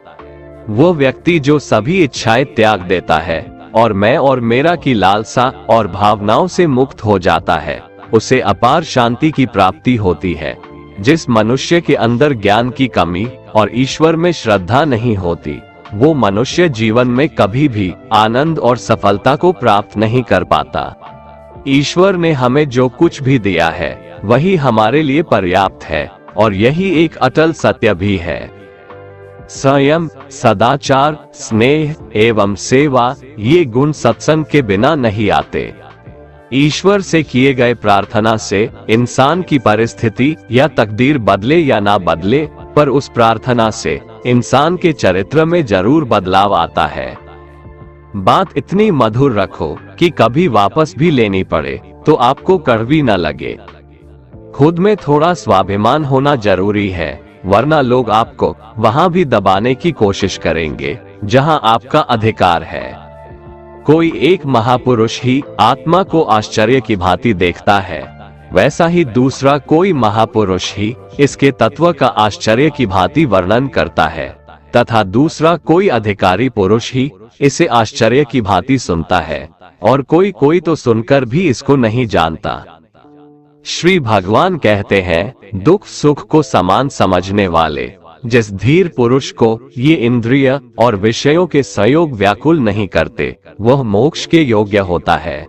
वो व्यक्ति जो सभी इच्छाएं त्याग देता है और मैं और मेरा की लालसा और भावनाओं से मुक्त हो जाता है, उसे अपार शांति की प्राप्ति होती है। जिस मनुष्य के अंदर ज्ञान की कमी और ईश्वर में श्रद्धा नहीं होती, वो मनुष्य जीवन में कभी भी आनंद और सफलता को प्राप्त नहीं कर पाता। ईश्वर ने हमें जो कुछ भी दिया है वही हमारे लिए पर्याप्त है और यही एक अटल सत्य भी है। संयम, सदाचार, स्नेह एवं सेवा, ये गुण सत्संग के बिना नहीं आते। ईश्वर से किए गए प्रार्थना से इंसान की परिस्थिति या तकदीर बदले या ना बदले, पर उस प्रार्थना से इंसान के चरित्र में जरूर बदलाव आता है। बात इतनी मधुर रखो कि कभी वापस भी लेनी पड़े तो आपको कड़वी न लगे। खुद में थोड़ा स्वाभिमान होना जरूरी है, वरना लोग आपको वहां भी दबाने की कोशिश करेंगे जहां आपका अधिकार है। कोई एक महापुरुष ही आत्मा को आश्चर्य की भांति देखता है, वैसा ही दूसरा कोई महापुरुष ही इसके तत्व का आश्चर्य की भांति वर्णन करता है, तथा दूसरा कोई अधिकारी पुरुष ही इसे आश्चर्य की भांति सुनता है, और कोई कोई तो सुनकर भी इसको नहीं जानता। श्री भगवान कहते हैं, दुख सुख को समान समझने वाले जिस धीर पुरुष को ये इंद्रिय और विषयों के संयोग व्याकुल नहीं करते, वह मोक्ष के योग्य होता है।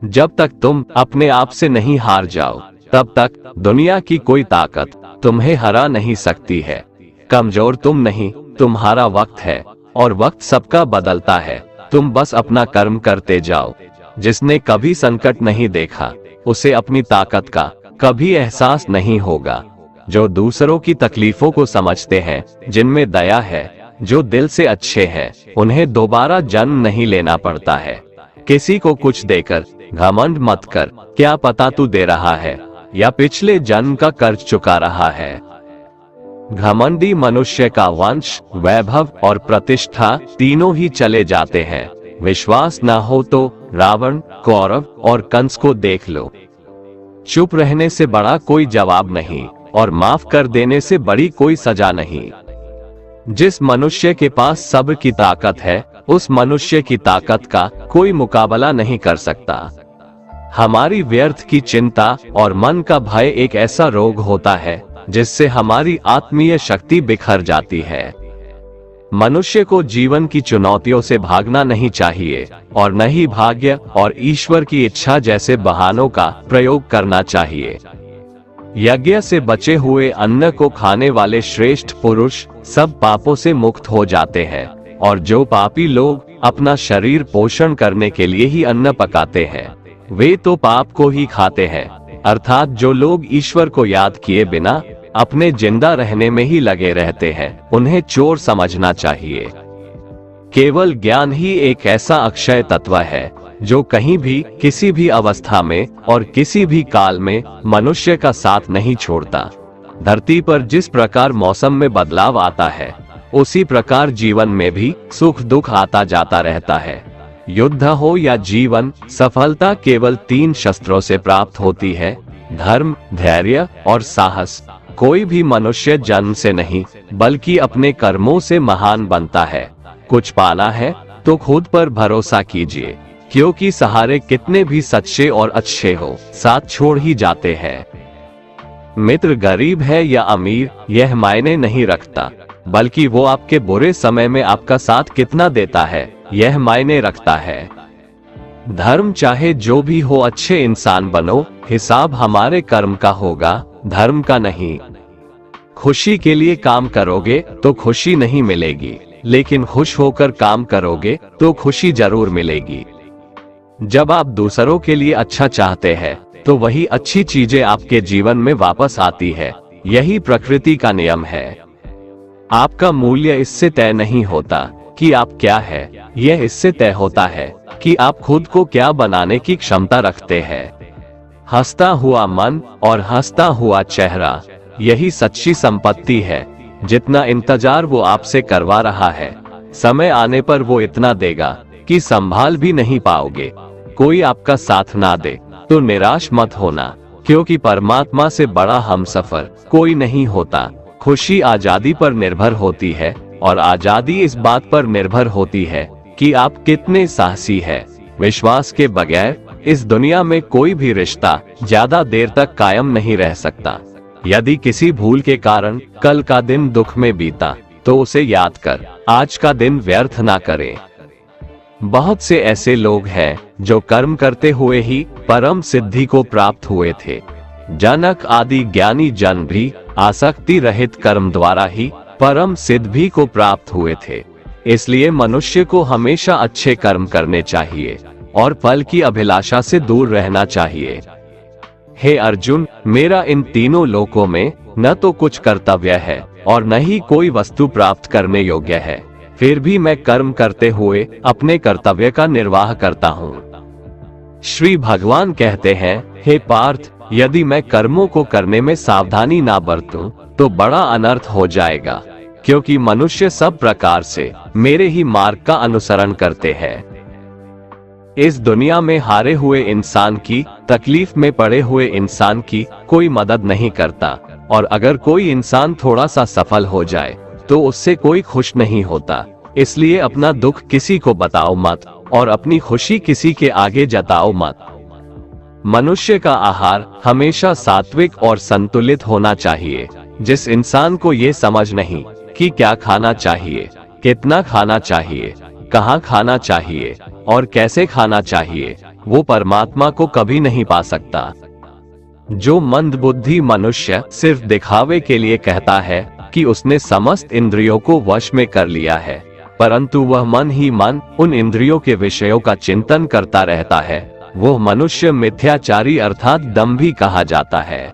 जब तक तुम अपने आप से नहीं हार जाओ, तब तक दुनिया की कोई ताकत तुम्हें हरा नहीं सकती है। कमजोर तुम नहीं, तुम्हारा वक्त है, और वक्त सबका बदलता है। तुम बस अपना कर्म करते जाओ। जिसने कभी संकट नहीं देखा, उसे अपनी ताकत का कभी एहसास नहीं होगा। जो दूसरों की तकलीफों को समझते हैं, जिनमें दया है, जो दिल से अच्छे हैं, उन्हें दोबारा जन्म नहीं लेना पड़ता है। किसी को कुछ देकर घमंड मत कर, क्या पता तू दे रहा है या पिछले जन्म का कर्ज चुका रहा है। घमंडी मनुष्य का वंश, वैभव और प्रतिष्ठा तीनों ही चले जाते हैं। विश्वास न हो तो रावण, कौरव और कंस को देख लो। चुप रहने से बड़ा कोई जवाब नहीं, और माफ कर देने से बड़ी कोई सजा नहीं। जिस मनुष्य के पास सब्र की ताकत है, उस मनुष्य की ताकत का कोई मुकाबला नहीं कर सकता। हमारी व्यर्थ की चिंता और मन का भय एक ऐसा रोग होता है जिससे हमारी आत्मीय शक्ति बिखर जाती है। मनुष्य को जीवन की चुनौतियों से भागना नहीं चाहिए और न ही भाग्य और ईश्वर की इच्छा जैसे बहानों का प्रयोग करना चाहिए। यज्ञ से बचे हुए अन्न को खाने वाले श्रेष्ठ पुरुष सब पापों से मुक्त हो जाते हैं, और जो पापी लोग अपना शरीर पोषण करने के लिए ही अन्न पकाते हैं, वे तो पाप को ही खाते हैं। अर्थात जो लोग ईश्वर को याद किए बिना अपने जिंदा रहने में ही लगे रहते हैं, उन्हें चोर समझना चाहिए। केवल ज्ञान ही एक ऐसा अक्षय तत्व है जो कहीं भी, किसी भी अवस्था में और किसी भी काल में मनुष्य का साथ नहीं छोड़ता। धरती पर जिस प्रकार मौसम में बदलाव आता है, उसी प्रकार जीवन में भी सुख दुख आता जाता रहता है। युद्ध हो या जीवन, सफलता केवल 3 शस्त्रों से प्राप्त होती है: धर्म, धैर्य और साहस। कोई भी मनुष्य जन्म से नहीं, बल्कि अपने कर्मों से महान बनता है। कुछ पाना है तो खुद पर भरोसा कीजिए, क्योंकि सहारे कितने भी सच्चे और अच्छे हो, साथ छोड़ ही जाते हैं। मित्र गरीब है या अमीर, यह मायने नहीं रखता, बल्कि वो आपके बुरे समय में आपका साथ कितना देता है, यह मायने रखता है। धर्म चाहे जो भी हो, अच्छे इंसान बनो, हिसाब हमारे कर्म का होगा, धर्म का नहीं। खुशी के लिए काम करोगे तो खुशी नहीं मिलेगी, लेकिन खुश होकर काम करोगे तो खुशी जरूर मिलेगी। जब आप दूसरों के लिए अच्छा चाहते हैं, तो वही अच्छी चीजें आपके जीवन में वापस आती है। यही प्रकृति का नियम है। आपका मूल्य इससे तय नहीं होता कि आप क्या है, यह इससे तय होता है कि आप खुद को क्या बनाने की क्षमता रखते हैं। हंसता हुआ मन और हंसता हुआ चेहरा, यही सच्ची संपत्ति है। जितना इंतजार वो आपसे करवा रहा है, समय आने पर वो इतना देगा कि संभाल भी नहीं पाओगे। कोई आपका साथ ना दे तो निराश मत होना, क्योंकि परमात्मा से बड़ा हमसफर कोई नहीं होता। खुशी आजादी पर निर्भर होती है और आजादी इस बात पर निर्भर होती है कि आप कितने साहसी हैं। विश्वास के बगैर इस दुनिया में कोई भी रिश्ता ज्यादा देर तक कायम नहीं रह सकता। यदि किसी भूल के कारण कल का दिन दुख में बीता तो उसे याद कर आज का दिन व्यर्थ ना करें। बहुत से ऐसे लोग हैं जो कर्म करते हुए ही परम सिद्धि को प्राप्त हुए थे। जनक आदि ज्ञानी जन भी आसक्ति रहित कर्म द्वारा ही परम सिद्धि को प्राप्त हुए थे। इसलिए मनुष्य को हमेशा अच्छे कर्म करने चाहिए और फल की अभिलाषा से दूर रहना चाहिए। हे अर्जुन, मेरा इन तीनों लोकों में न तो कुछ कर्तव्य है और न ही कोई वस्तु प्राप्त करने योग्य है, फिर भी मैं कर्म करते हुए अपने कर्तव्य का निर्वाह करता हूँ। श्री भगवान कहते हैं, हे पार्थ, यदि मैं कर्मों को करने में सावधानी ना बरतूं तो बड़ा अनर्थ हो जाएगा, क्योंकि मनुष्य सब प्रकार से मेरे ही मार्ग का अनुसरण करते हैं। इस दुनिया में हारे हुए इंसान की, तकलीफ में पड़े हुए इंसान की कोई मदद नहीं करता, और अगर कोई इंसान थोड़ा सा सफल हो जाए तो उससे कोई खुश नहीं होता। इसलिए अपना दुख किसी को बताओ मत और अपनी खुशी किसी के आगे जताओ मत। मनुष्य का आहार हमेशा सात्विक और संतुलित होना चाहिए। जिस इंसान को ये समझ नहीं कि क्या खाना चाहिए, कितना खाना चाहिए, कहाँ खाना चाहिए और कैसे खाना चाहिए, वो परमात्मा को कभी नहीं पा सकता। जो मंदबुद्धि मनुष्य सिर्फ दिखावे के लिए कहता है कि उसने समस्त इंद्रियों को वश में कर लिया है, परंतु वह मन ही मन उन इंद्रियों के विषयों का चिंतन करता रहता है, वो मनुष्य मिथ्याचारी अर्थात दंभी कहा जाता है।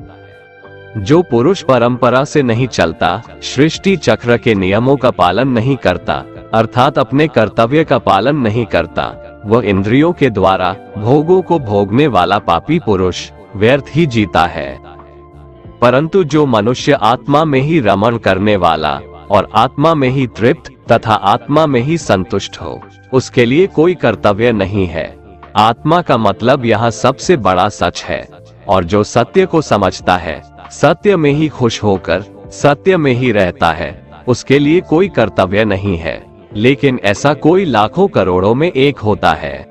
जो पुरुष परंपरा से नहीं चलता, सृष्टि चक्र के नियमों का पालन नहीं करता, अर्थात अपने कर्तव्य का पालन नहीं करता, वह इंद्रियों के द्वारा भोगों को भोगने वाला पापी पुरुष व्यर्थ ही जीता है। परंतु जो मनुष्य आत्मा में ही रमण करने वाला और आत्मा में ही तृप्त तथा आत्मा में ही संतुष्ट हो, उसके लिए कोई कर्तव्य नहीं है। आत्मा का मतलब यहाँ सबसे बड़ा सच है, और जो सत्य को समझता है, सत्य में ही खुश होकर सत्य में ही रहता है, उसके लिए कोई कर्तव्य नहीं है। लेकिन ऐसा कोई लाखों करोड़ों में एक होता है।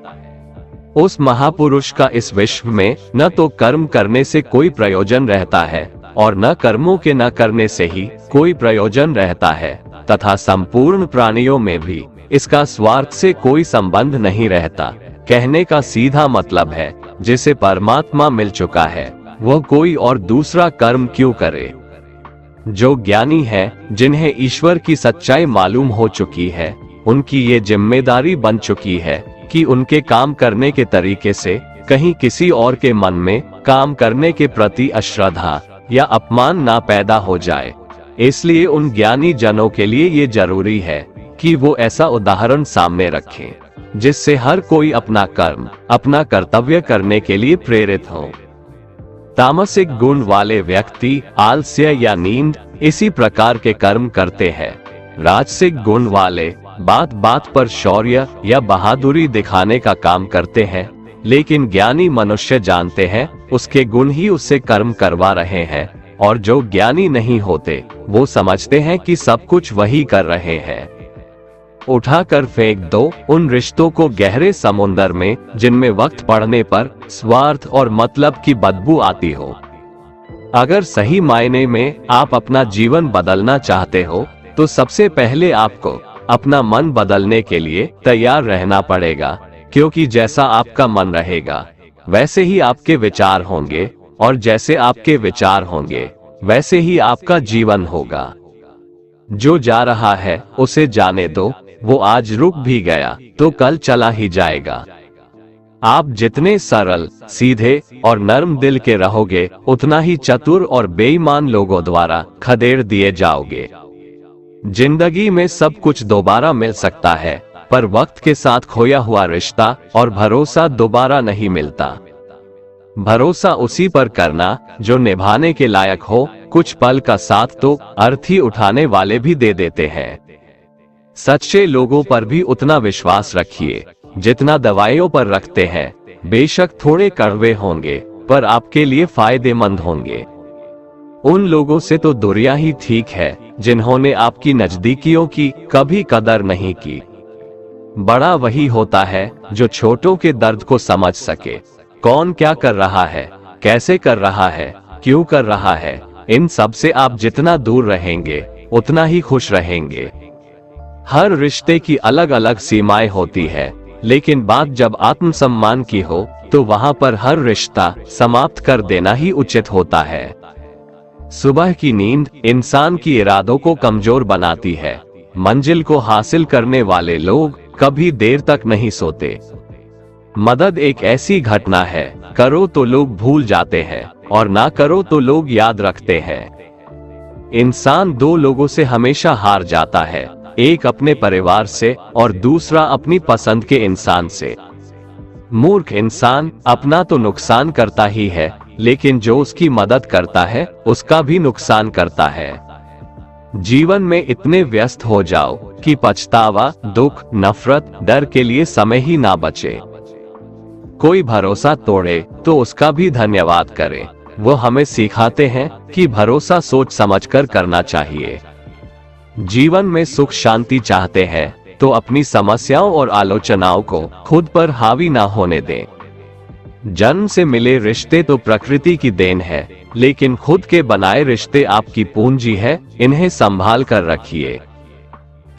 उस महापुरुष का इस विश्व में न तो कर्म करने से कोई प्रयोजन रहता है और न कर्मों के न करने से ही कोई प्रयोजन रहता है, तथा संपूर्ण प्राणियों में भी इसका स्वार्थ से कोई संबंध नहीं रहता। कहने का सीधा मतलब है, जिसे परमात्मा मिल चुका है वह कोई और दूसरा कर्म क्यों करे। जो ज्ञानी है, जिन्हें ईश्वर की सच्चाई मालूम हो चुकी है, उनकी ये जिम्मेदारी बन चुकी है कि उनके काम करने के तरीके से कहीं किसी और के मन में काम करने के प्रति अश्रद्धा या अपमान ना पैदा हो जाए। इसलिए उन ज्ञानी जनों के लिए ये जरूरी है कि वो ऐसा उदाहरण सामने रखें जिससे हर कोई अपना कर्म, अपना कर्तव्य करने के लिए प्रेरित हो। तामसिक गुण वाले व्यक्ति आलस्य या नींद इसी प्रकार के कर्म करते हैं। राजसिक गुण वाले बात बात पर शौर्य या बहादुरी दिखाने का काम करते हैं, लेकिन ज्ञानी मनुष्य जानते हैं उसके गुण ही उससे कर्म करवा रहे हैं, और जो ज्ञानी नहीं होते वो समझते हैं कि सब कुछ वही कर रहे हैं। उठाकर फेंक दो उन रिश्तों को गहरे समुंदर में जिनमें वक्त पड़ने पर स्वार्थ और मतलब की बदबू आती हो। अगर सही मायने में आप अपना जीवन बदलना चाहते हो तो सबसे पहले आपको अपना मन बदलने के लिए तैयार रहना पड़ेगा, क्योंकि जैसा आपका मन रहेगा वैसे ही आपके विचार होंगे, और जैसे आपके विचार होंगे वैसे ही आपका जीवन होगा। जो जा रहा है उसे जाने दो, वो आज रुक भी गया तो कल चला ही जाएगा। आप जितने सरल, सीधे और नर्म दिल के रहोगे, उतना ही चतुर और बेईमान लोगों द्वारा खदेड़ दिए जाओगे। जिंदगी में सब कुछ दोबारा मिल सकता है, पर वक्त के साथ खोया हुआ रिश्ता और भरोसा दोबारा नहीं मिलता। भरोसा उसी पर करना जो निभाने के लायक हो। कुछ पल का साथ तो अर्थी उठाने वाले भी दे देते हैं। सच्चे लोगों पर भी उतना विश्वास रखिए जितना दवाइयों पर रखते हैं। बेशक थोड़े कड़वे होंगे पर आपके लिए फायदेमंद होंगे। उन लोगों से तो दूरियां ही ठीक है जिन्होंने आपकी नजदीकियों की कभी कदर नहीं की। बड़ा वही होता है जो छोटों के दर्द को समझ सके। कौन क्या कर रहा है, कैसे कर रहा है, क्यों कर रहा है, इन सब से आप जितना दूर रहेंगे उतना ही खुश रहेंगे। हर रिश्ते की अलग अलग सीमाएं होती है, लेकिन बात जब आत्मसम्मान की हो तो वहां पर हर रिश्ता समाप्त कर देना ही उचित होता है। सुबह की नींद इंसान की इरादों को कमजोर बनाती है। मंजिल को हासिल करने वाले लोग कभी देर तक नहीं सोते। मदद एक ऐसी घटना है, करो तो लोग भूल जाते हैं और ना करो तो लोग याद रखते हैं। इंसान दो लोगों से हमेशा हार जाता है, एक अपने परिवार से और दूसरा अपनी पसंद के इंसान से। मूर्ख इंसान अपना तो नुकसान करता ही है, लेकिन जो उसकी मदद करता है उसका भी नुकसान करता है। जीवन में इतने व्यस्त हो जाओ कि पछतावा, दुख, नफरत, डर के लिए समय ही ना बचे। कोई भरोसा तोड़े तो उसका भी धन्यवाद करे। वो हमें सिखाते हैं कि भरोसा सोच समझकर करना चाहिए। जीवन में सुख शांति चाहते हैं तो अपनी समस्याओं और आलोचनाओं को खुद पर हावी ना होने दें। जन्म से मिले रिश्ते तो प्रकृति की देन है, लेकिन खुद के बनाए रिश्ते आपकी पूंजी है, इन्हें संभाल कर रखिए।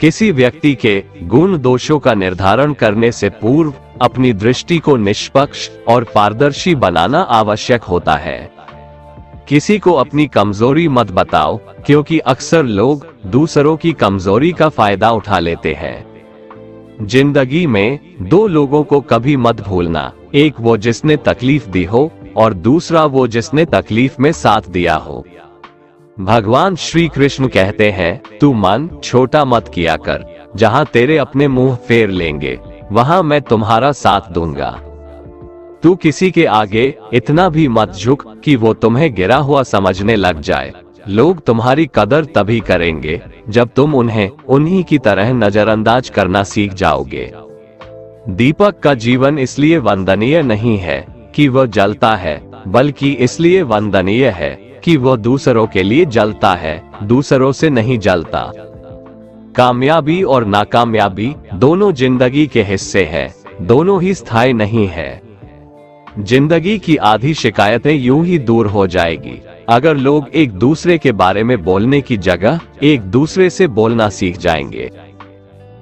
किसी व्यक्ति के गुण दोषों का निर्धारण करने से पूर्व अपनी दृष्टि को निष्पक्ष और पारदर्शी बनाना आवश्यक होता है। किसी को अपनी कमजोरी मत बताओ, क्योंकि अक्सर लोग दूसरों की कमजोरी का फायदा उठा लेते हैं। जिंदगी में दो लोगों को कभी मत भूलना, एक वो जिसने तकलीफ दी हो और दूसरा वो जिसने तकलीफ में साथ दिया हो। भगवान श्री कृष्ण कहते हैं, तू मन छोटा मत किया कर, जहां तेरे अपने मुंह फेर लेंगे वहां मैं तुम्हारा साथ दूंगा। तू किसी के आगे इतना भी मत झुक कि वो तुम्हें गिरा हुआ समझने लग जाए। लोग तुम्हारी कदर तभी करेंगे जब तुम उन्हें उन्हीं की तरह नजरअंदाज करना सीख जाओगे। दीपक का जीवन इसलिए वंदनीय नहीं है कि वह जलता है, बल्कि इसलिए वंदनीय है कि वह दूसरों के लिए जलता है, दूसरों से नहीं जलता। कामयाबी और नाकामयाबी दोनों जिंदगी के हिस्से हैं, दोनों ही स्थायी नहीं है। जिंदगी की आधी शिकायतें यूं ही दूर हो जाएगी अगर लोग एक दूसरे के बारे में बोलने की जगह एक दूसरे से बोलना सीख जाएंगे।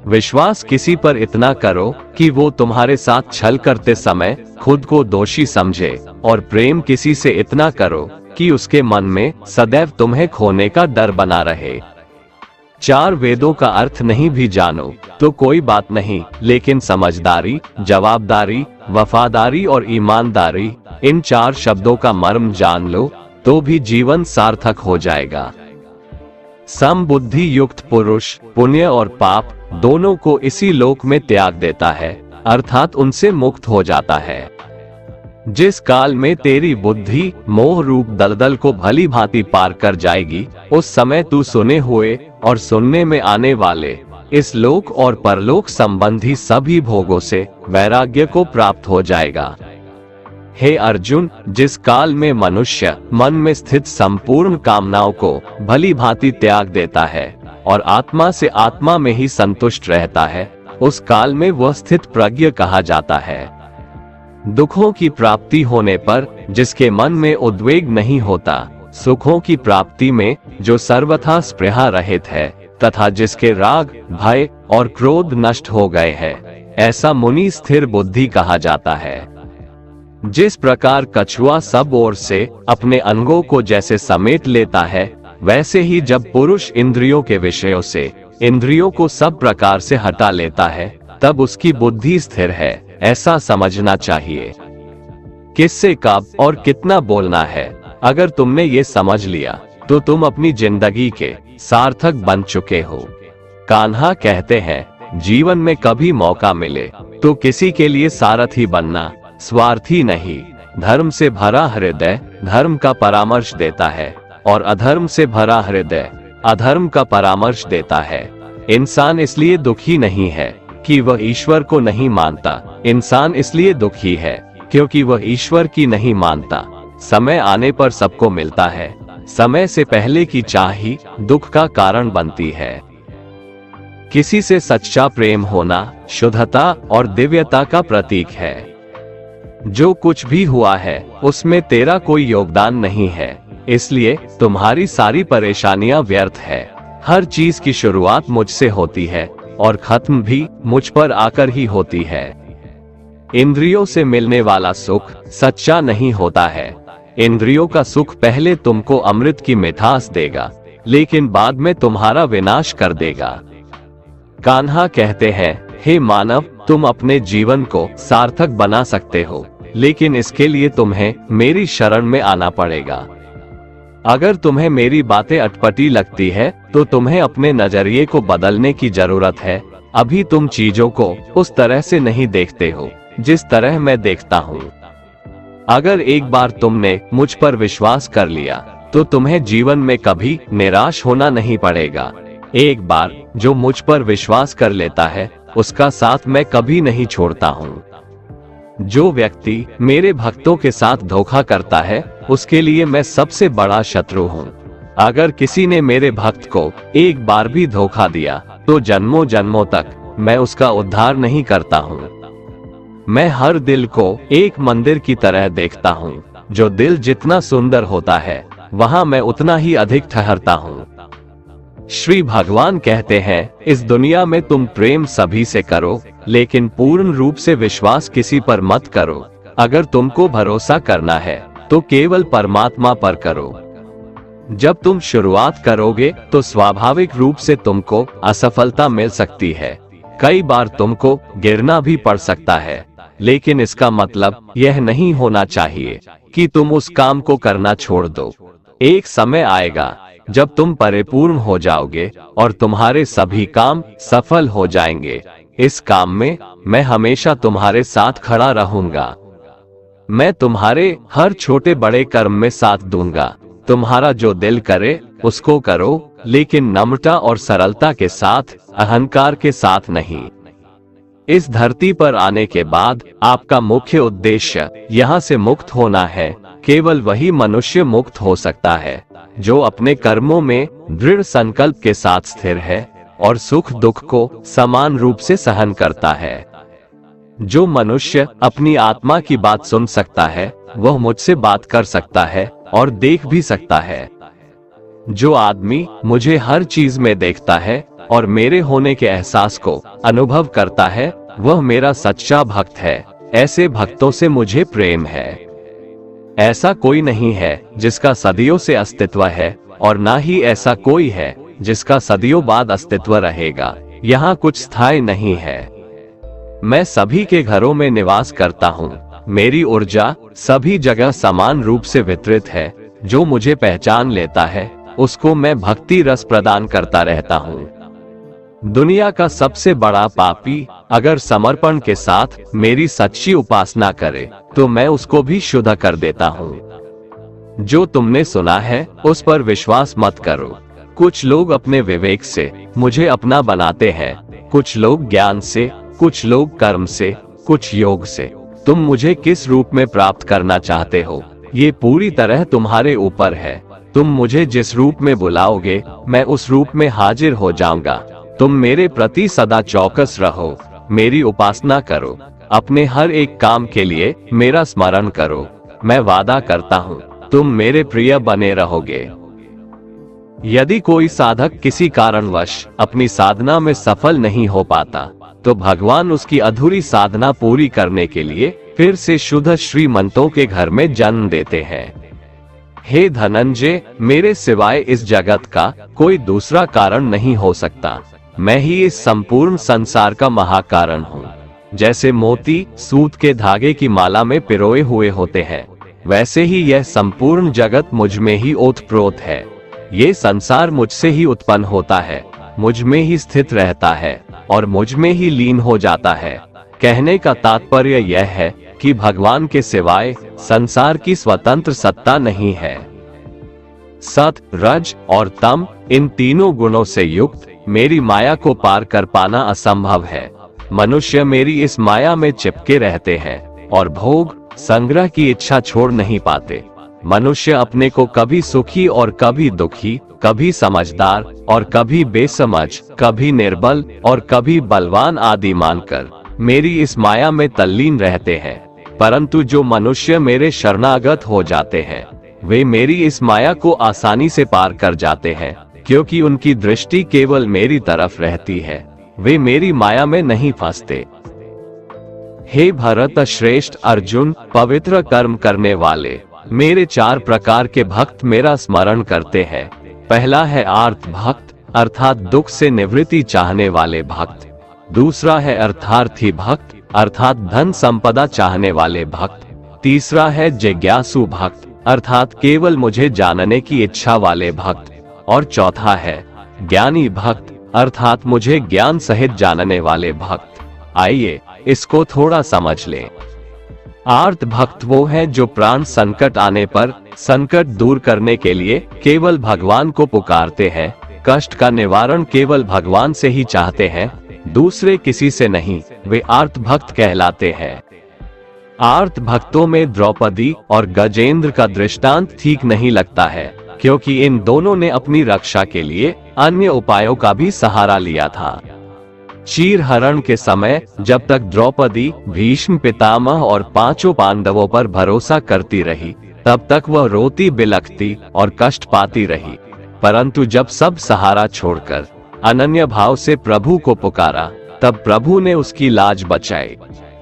विश्वास किसी पर इतना करो कि वो तुम्हारे साथ छल करते समय खुद को दोषी समझे, और प्रेम किसी से इतना करो कि उसके मन में सदैव तुम्हें खोने का डर बना रहे। चार वेदों का अर्थ नहीं भी जानो तो कोई बात नहीं, लेकिन समझदारी, जवाबदारी, वफादारी और ईमानदारी, इन चार शब्दों का मर्म जान लो तो भी जीवन सार्थक हो जाएगा। समबुद्धि युक्त पुरुष पुण्य और पाप दोनों को इसी लोक में त्याग देता है, अर्थात उनसे मुक्त हो जाता है। जिस काल में तेरी बुद्धि मोह रूप दलदल को भली भांति पार कर जाएगी, उस समय तू सुने हुए और सुनने में आने वाले इस लोक और परलोक संबंधी सभी भोगों से वैराग्य को प्राप्त हो जाएगा। हे अर्जुन, जिस काल में मनुष्य मन में स्थित संपूर्ण कामनाओं को भली भांति त्याग देता है और आत्मा से आत्मा में ही संतुष्ट रहता है, उस काल में वह स्थित प्रज्ञ कहा जाता है। दुखों की प्राप्ति होने पर जिसके मन में उद्वेग नहीं होता, सुखों की प्राप्ति में जो सर्वथा स्पृहा रहित है, तथा जिसके राग, भय और क्रोध नष्ट हो गए हैं, ऐसा मुनि स्थिर बुद्धि कहा जाता है। जिस प्रकार कछुआ सब ओर से अपने अंगों को जैसे समेट लेता है, वैसे ही जब पुरुष इंद्रियों के विषयों से इंद्रियों को सब प्रकार से हटा लेता है, तब उसकी बुद्धि स्थिर है, ऐसा समझना चाहिए। किससे कब और कितना बोलना है, अगर तुमने ये समझ लिया तो तुम अपनी जिंदगी के सार्थक बन चुके हो। कान्हा कहते हैं, जीवन में कभी मौका मिले तो किसी के लिए सारथी बनना, स्वार्थी नहीं। धर्म से भरा हृदय धर्म का परामर्श देता है और अधर्म से भरा हृदय अधर्म का परामर्श देता है। इंसान इसलिए दुखी नहीं है कि वह ईश्वर को नहीं मानता, इंसान इसलिए दुखी है क्योंकि वह ईश्वर की नहीं मानता। समय आने पर सबको मिलता है, समय से पहले की चाह ही दुख का कारण बनती है। किसी से सच्चा प्रेम होना शुद्धता और दिव्यता का प्रतीक है। जो कुछ भी हुआ है उसमें तेरा कोई योगदान नहीं है, इसलिए तुम्हारी सारी परेशानियां व्यर्थ है। हर चीज की शुरुआत मुझसे होती है और खत्म भी मुझ पर आकर ही होती है। इंद्रियों से मिलने वाला सुख सच्चा नहीं होता है। इंद्रियों का सुख पहले तुमको अमृत की मिठास देगा, लेकिन बाद में तुम्हारा विनाश कर देगा। कान्हा कहते हैं, हे मानव, तुम अपने जीवन को सार्थक बना सकते हो, लेकिन इसके लिए तुम्हें मेरी शरण में आना पड़ेगा। अगर तुम्हें मेरी बातें अटपटी लगती है तो तुम्हें अपने नजरिए को बदलने की जरूरत है। अभी तुम चीजों को उस तरह से नहीं देखते हो जिस तरह मैं देखता हूँ। अगर एक बार तुमने मुझ पर विश्वास कर लिया तो तुम्हें जीवन में कभी निराश होना नहीं पड़ेगा। एक बार जो मुझ पर विश्वास कर लेता है उसका साथ मैं कभी नहीं छोड़ता हूँ। जो व्यक्ति मेरे भक्तों के साथ धोखा करता है उसके लिए मैं सबसे बड़ा शत्रु हूँ। अगर किसी ने मेरे भक्त को एक बार भी धोखा दिया तो जन्मों जन्मों तक मैं उसका उद्धार नहीं करता हूँ। मैं हर दिल को एक मंदिर की तरह देखता हूँ। जो दिल जितना सुंदर होता है वहाँ मैं उतना ही अधिक ठहरता हूँ। श्री भगवान कहते हैं, इस दुनिया में तुम प्रेम सभी से करो, लेकिन पूर्ण रूप से विश्वास किसी पर मत करो। अगर तुमको भरोसा करना है तो केवल परमात्मा पर करो। जब तुम शुरुआत करोगे तो स्वाभाविक रूप से तुमको असफलता मिल सकती है। कई बार तुमको गिरना भी पड़ सकता है, लेकिन इसका मतलब यह नहीं होना चाहिए कि तुम उस काम को करना छोड़ दो। एक समय आएगा जब तुम परिपूर्ण हो जाओगे और तुम्हारे सभी काम सफल हो जाएंगे। इस काम में मैं हमेशा तुम्हारे साथ खड़ा रहूंगा। मैं तुम्हारे हर छोटे बड़े कर्म में साथ दूंगा। तुम्हारा जो दिल करे उसको करो, लेकिन नम्रता और सरलता के साथ, अहंकार के साथ नहीं। इस धरती पर आने के बाद आपका मुख्य उद्देश्य यहाँ से मुक्त होना है। केवल वही मनुष्य मुक्त हो सकता है जो अपने कर्मों में दृढ़ संकल्प के साथ स्थिर है और सुख दुख को समान रूप से सहन करता है। जो मनुष्य अपनी आत्मा की बात सुन सकता है वह मुझसे बात कर सकता है और देख भी सकता है। जो आदमी मुझे हर चीज में देखता है और मेरे होने के एहसास को अनुभव करता है वह मेरा सच्चा भक्त है। ऐसे भक्तों से मुझे प्रेम है। ऐसा कोई नहीं है जिसका सदियों से अस्तित्व है और ना ही ऐसा कोई है जिसका सदियों बाद अस्तित्व रहेगा। यहाँ कुछ स्थायी नहीं है। मैं सभी के घरों में निवास करता हूँ। मेरी ऊर्जा सभी जगह समान रूप से वितरित है। जो मुझे पहचान लेता है उसको मैं भक्ति रस प्रदान करता रहता हूँ। दुनिया का सबसे बड़ा पापी अगर समर्पण के साथ मेरी सच्ची उपासना करे तो मैं उसको भी शुद्ध कर देता हूँ। जो तुमने सुना है उस पर विश्वास मत करो। कुछ लोग अपने विवेक से मुझे अपना बनाते हैं, कुछ लोग ज्ञान से, कुछ लोग कर्म से, कुछ योग से। तुम मुझे किस रूप में प्राप्त करना चाहते हो ये पूरी तरह तुम्हारे ऊपर है। तुम मुझे जिस रूप में बुलाओगे मैं उस रूप में हाजिर हो जाऊंगा। तुम मेरे प्रति सदा चौकस रहो, मेरी उपासना करो, अपने हर एक काम के लिए मेरा स्मरण करो। मैं वादा करता हूँ तुम मेरे प्रिय बने रहोगे। यदि कोई साधक किसी कारणवश अपनी साधना में सफल नहीं हो पाता तो भगवान उसकी अधूरी साधना पूरी करने के लिए फिर से शुद्ध श्रीमंतों के घर में जन्म देते हैं। हे धनंजय, मेरे सिवाय इस जगत का कोई दूसरा कारण नहीं हो सकता। मैं ही इस संपूर्ण संसार का महाकारण हूँ। जैसे मोती सूत के धागे की माला में पिरोए हुए होते हैं, वैसे ही यह संपूर्ण जगत मुझ में ही ओतप्रोत है। ये संसार मुझसे ही उत्पन्न होता है, मुझ में ही स्थित रहता है और मुझ में ही लीन हो जाता है। कहने का तात्पर्य यह है कि भगवान के सिवाय संसार की स्वतंत्र सत्ता नहीं है। सत, रज और तम, इन तीनों गुणों से युक्त मेरी माया को पार कर पाना असंभव है। मनुष्य मेरी इस माया में चिपके रहते हैं और भोग संग्रह की इच्छा छोड़ नहीं पाते। मनुष्य अपने को कभी सुखी और कभी दुखी, कभी समझदार और कभी बेसमझ, कभी निर्बल और कभी बलवान आदि मानकर मेरी इस माया में तल्लीन रहते हैं। परंतु जो मनुष्य मेरे शरणागत हो जाते हैं वे मेरी इस माया को आसानी से पार कर जाते हैं, क्योंकि उनकी दृष्टि केवल मेरी तरफ रहती है। वे मेरी माया में नहीं फंसते। हे भरत श्रेष्ठ अर्जुन, पवित्र कर्म करने वाले मेरे 4 प्रकार के भक्त मेरा स्मरण करते हैं। पहला है आर्त भक्त, अर्थात दुख से निवृत्ति चाहने वाले भक्त। दूसरा है अर्थार्थी भक्त, अर्थात धन संपदा चाहने वाले भक्त। तीसरा है जिज्ञासु भक्त, अर्थात केवल मुझे जानने की इच्छा वाले भक्त। और चौथा है ज्ञानी भक्त, अर्थात मुझे ज्ञान सहित जानने वाले भक्त। आइए इसको थोड़ा समझ लें। आर्त भक्त वो है जो प्राण संकट आने पर संकट दूर करने के लिए केवल भगवान को पुकारते हैं, कष्ट का निवारण केवल भगवान से ही चाहते हैं, दूसरे किसी से नहीं। वे आर्त भक्त कहलाते हैं। आर्त भक्तों में द्रौपदी और गजेंद्र का दृष्टांत ठीक नहीं लगता है, क्योंकि इन दोनों ने अपनी रक्षा के लिए अन्य उपायों का भी सहारा लिया था। चीरहरण के समय जब तक द्रौपदी भीष्म पितामह और 5 पांडवों पर भरोसा करती रही, तब तक वह रोती बिलखती और कष्ट पाती रही। परंतु जब सब सहारा छोड़कर अनन्य भाव से प्रभु को पुकारा, तब प्रभु ने उसकी लाज बचाई।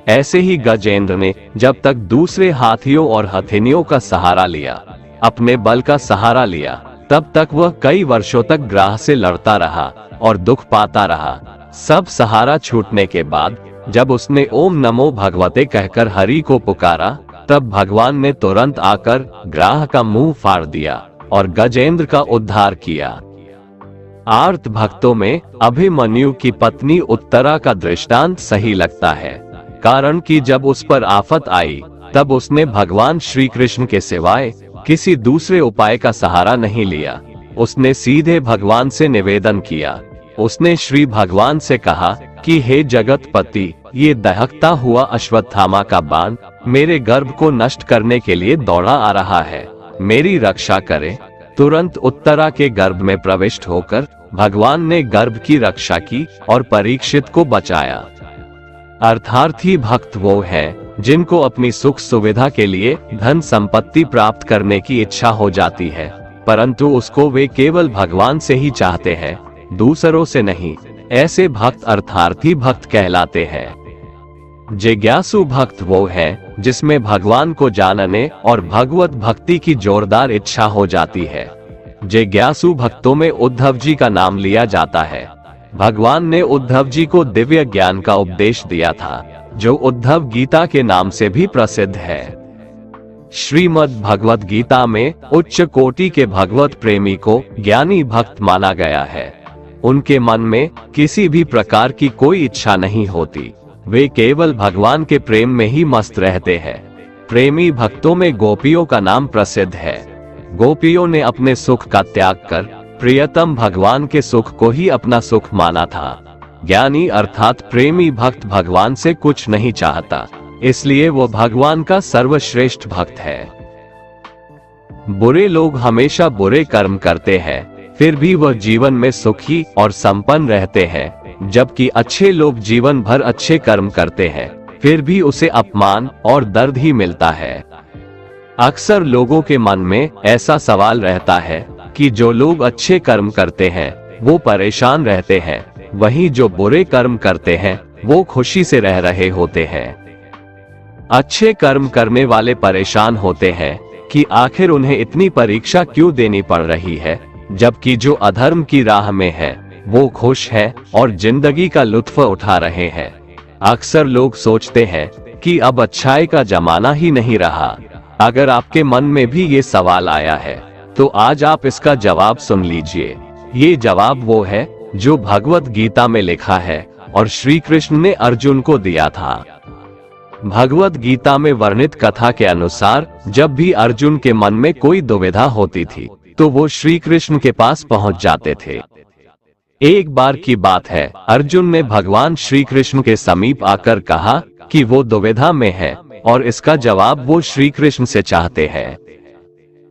ऐसे ही गजेंद्र ने जब तक दूसरे हाथियों और हथिनियों का सहारा लिया, अपने बल का सहारा लिया, तब तक वह कई वर्षों तक ग्राह से लड़ता रहा और दुख पाता रहा। सब सहारा छूटने के बाद जब उसने ओम नमो भगवते कहकर हरि को पुकारा, तब भगवान ने तुरंत आकर ग्राह का मुंह फाड़ दिया और गजेंद्र का उद्धार किया। आर्त भक्तों में अभिमन्यु की पत्नी उत्तरा का दृष्टांत सही लगता है, कारण कि जब उस पर आफत आई तब उसने भगवान श्री कृष्ण के सिवाय किसी दूसरे उपाय का सहारा नहीं लिया। उसने सीधे भगवान से निवेदन किया। उसने श्री भगवान से कहा कि हे जगतपति, ये दहकता हुआ अश्वत्थामा का बाण मेरे गर्भ को नष्ट करने के लिए दौड़ा आ रहा है, मेरी रक्षा करें। तुरंत उत्तरा के गर्भ में प्रविष्ट होकर भगवान ने गर्भ की रक्षा की और परीक्षित को बचाया। अर्थार्थी भक्त वो है जिनको अपनी सुख सुविधा के लिए धन संपत्ति प्राप्त करने की इच्छा हो जाती है, परंतु उसको वे केवल भगवान से ही चाहते हैं, दूसरों से नहीं। ऐसे भक्त अर्थार्थी भक्त कहलाते हैं। जिज्ञासु भक्त वो है जिसमें भगवान को जानने और भगवत भक्ति की जोरदार इच्छा हो जाती है। जिज्ञासु भक्तों में उद्धव जी का नाम लिया जाता है। भगवान ने उद्धव जी को दिव्य ज्ञान का उपदेश दिया था, जो उद्धव गीता के नाम से भी प्रसिद्ध है। श्रीमद् भगवत गीता में उच्च कोटि के भगवत प्रेमी को ज्ञानी भक्त माना गया है। उनके मन में किसी भी प्रकार की कोई इच्छा नहीं होती, वे केवल भगवान के प्रेम में ही मस्त रहते हैं। प्रेमी भक्तों में गोपियों का नाम प्रसिद्ध है। गोपियों ने अपने सुख का त्याग कर प्रियतम भगवान के सुख को ही अपना सुख माना था। ज्ञानी अर्थात प्रेमी भक्त भगवान से कुछ नहीं चाहता, इसलिए वो भगवान का सर्वश्रेष्ठ भक्त है। बुरे लोग हमेशा बुरे कर्म करते हैं, फिर भी वह जीवन में सुखी और संपन्न रहते हैं, जबकि अच्छे लोग जीवन भर अच्छे कर्म करते हैं, फिर भी उसे अपमान और दर्द ही मिलता है। अक्सर लोगों के मन में ऐसा सवाल रहता है कि जो लोग अच्छे कर्म करते हैं वो परेशान रहते हैं, वहीं जो बुरे कर्म करते हैं वो खुशी से रह रहे होते हैं। अच्छे कर्म करने वाले परेशान होते हैं कि आखिर उन्हें इतनी परीक्षा क्यों देनी पड़ रही है, जबकि जो अधर्म की राह में है वो खुश है और जिंदगी का लुत्फ उठा रहे हैं। अक्सर लोग सोचते हैं कि अब अच्छाई का जमाना ही नहीं रहा। अगर आपके मन में भी ये सवाल आया है तो आज आप इसका जवाब सुन लीजिए। ये जवाब वो है जो भगवत गीता में लिखा है और श्री कृष्ण ने अर्जुन को दिया था। भगवत गीता में वर्णित कथा के अनुसार जब भी अर्जुन के मन में कोई दुविधा होती थी तो वो श्री कृष्ण के पास पहुंच जाते थे। एक बार की बात है, अर्जुन ने भगवान श्री कृष्ण के समीप आकर कहा कि वो दुविधा में है और इसका जवाब वो श्री कृष्ण से चाहते हैं।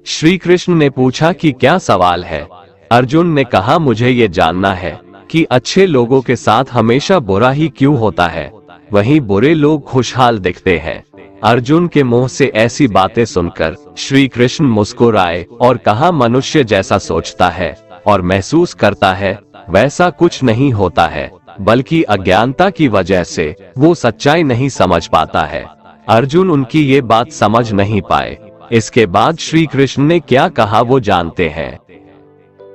श्री कृष्ण ने पूछा कि क्या सवाल है। अर्जुन ने कहा, मुझे ये जानना है कि अच्छे लोगों के साथ हमेशा बुरा ही क्यों होता है, वहीं बुरे लोग खुशहाल दिखते हैं। अर्जुन के मुंह से ऐसी बातें सुनकर श्री कृष्ण मुस्कुराए और कहा, मनुष्य जैसा सोचता है और महसूस करता है वैसा कुछ नहीं होता है, बल्कि अज्ञानता की वजह से वो सच्चाई नहीं समझ पाता है। अर्जुन उनकी ये बात समझ नहीं पाए। इसके बाद श्री कृष्ण ने क्या कहा वो जानते हैं।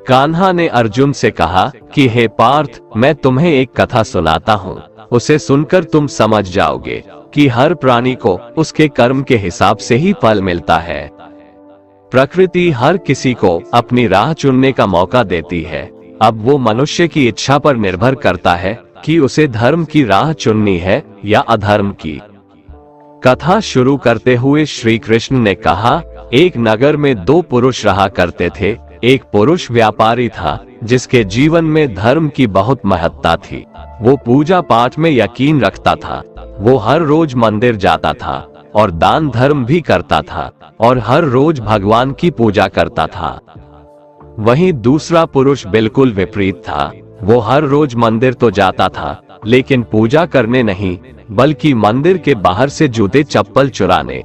कान्हा ने अर्जुन से कहा कि हे पार्थ, मैं तुम्हें एक कथा सुनाता हूँ, उसे सुनकर तुम समझ जाओगे कि हर प्राणी को उसके कर्म के हिसाब से ही फल मिलता है। प्रकृति हर किसी को अपनी राह चुनने का मौका देती है। अब वो मनुष्य की इच्छा पर निर्भर करता है कि उसे धर्म की राह चुननी है या अधर्म की। कथा शुरू करते हुए श्री कृष्ण ने कहा, एक नगर में दो पुरुष रहा करते थे। एक पुरुष व्यापारी था जिसके जीवन में धर्म की बहुत महत्ता थी। वो पूजा पाठ में यकीन रखता था। वो हर रोज मंदिर जाता था और दान धर्म भी करता था और हर रोज भगवान की पूजा करता था। वहीं दूसरा पुरुष बिल्कुल विपरीत था। वो हर रोज मंदिर तो जाता था लेकिन पूजा करने नहीं, बल्कि मंदिर के बाहर से जूते चप्पल चुराने।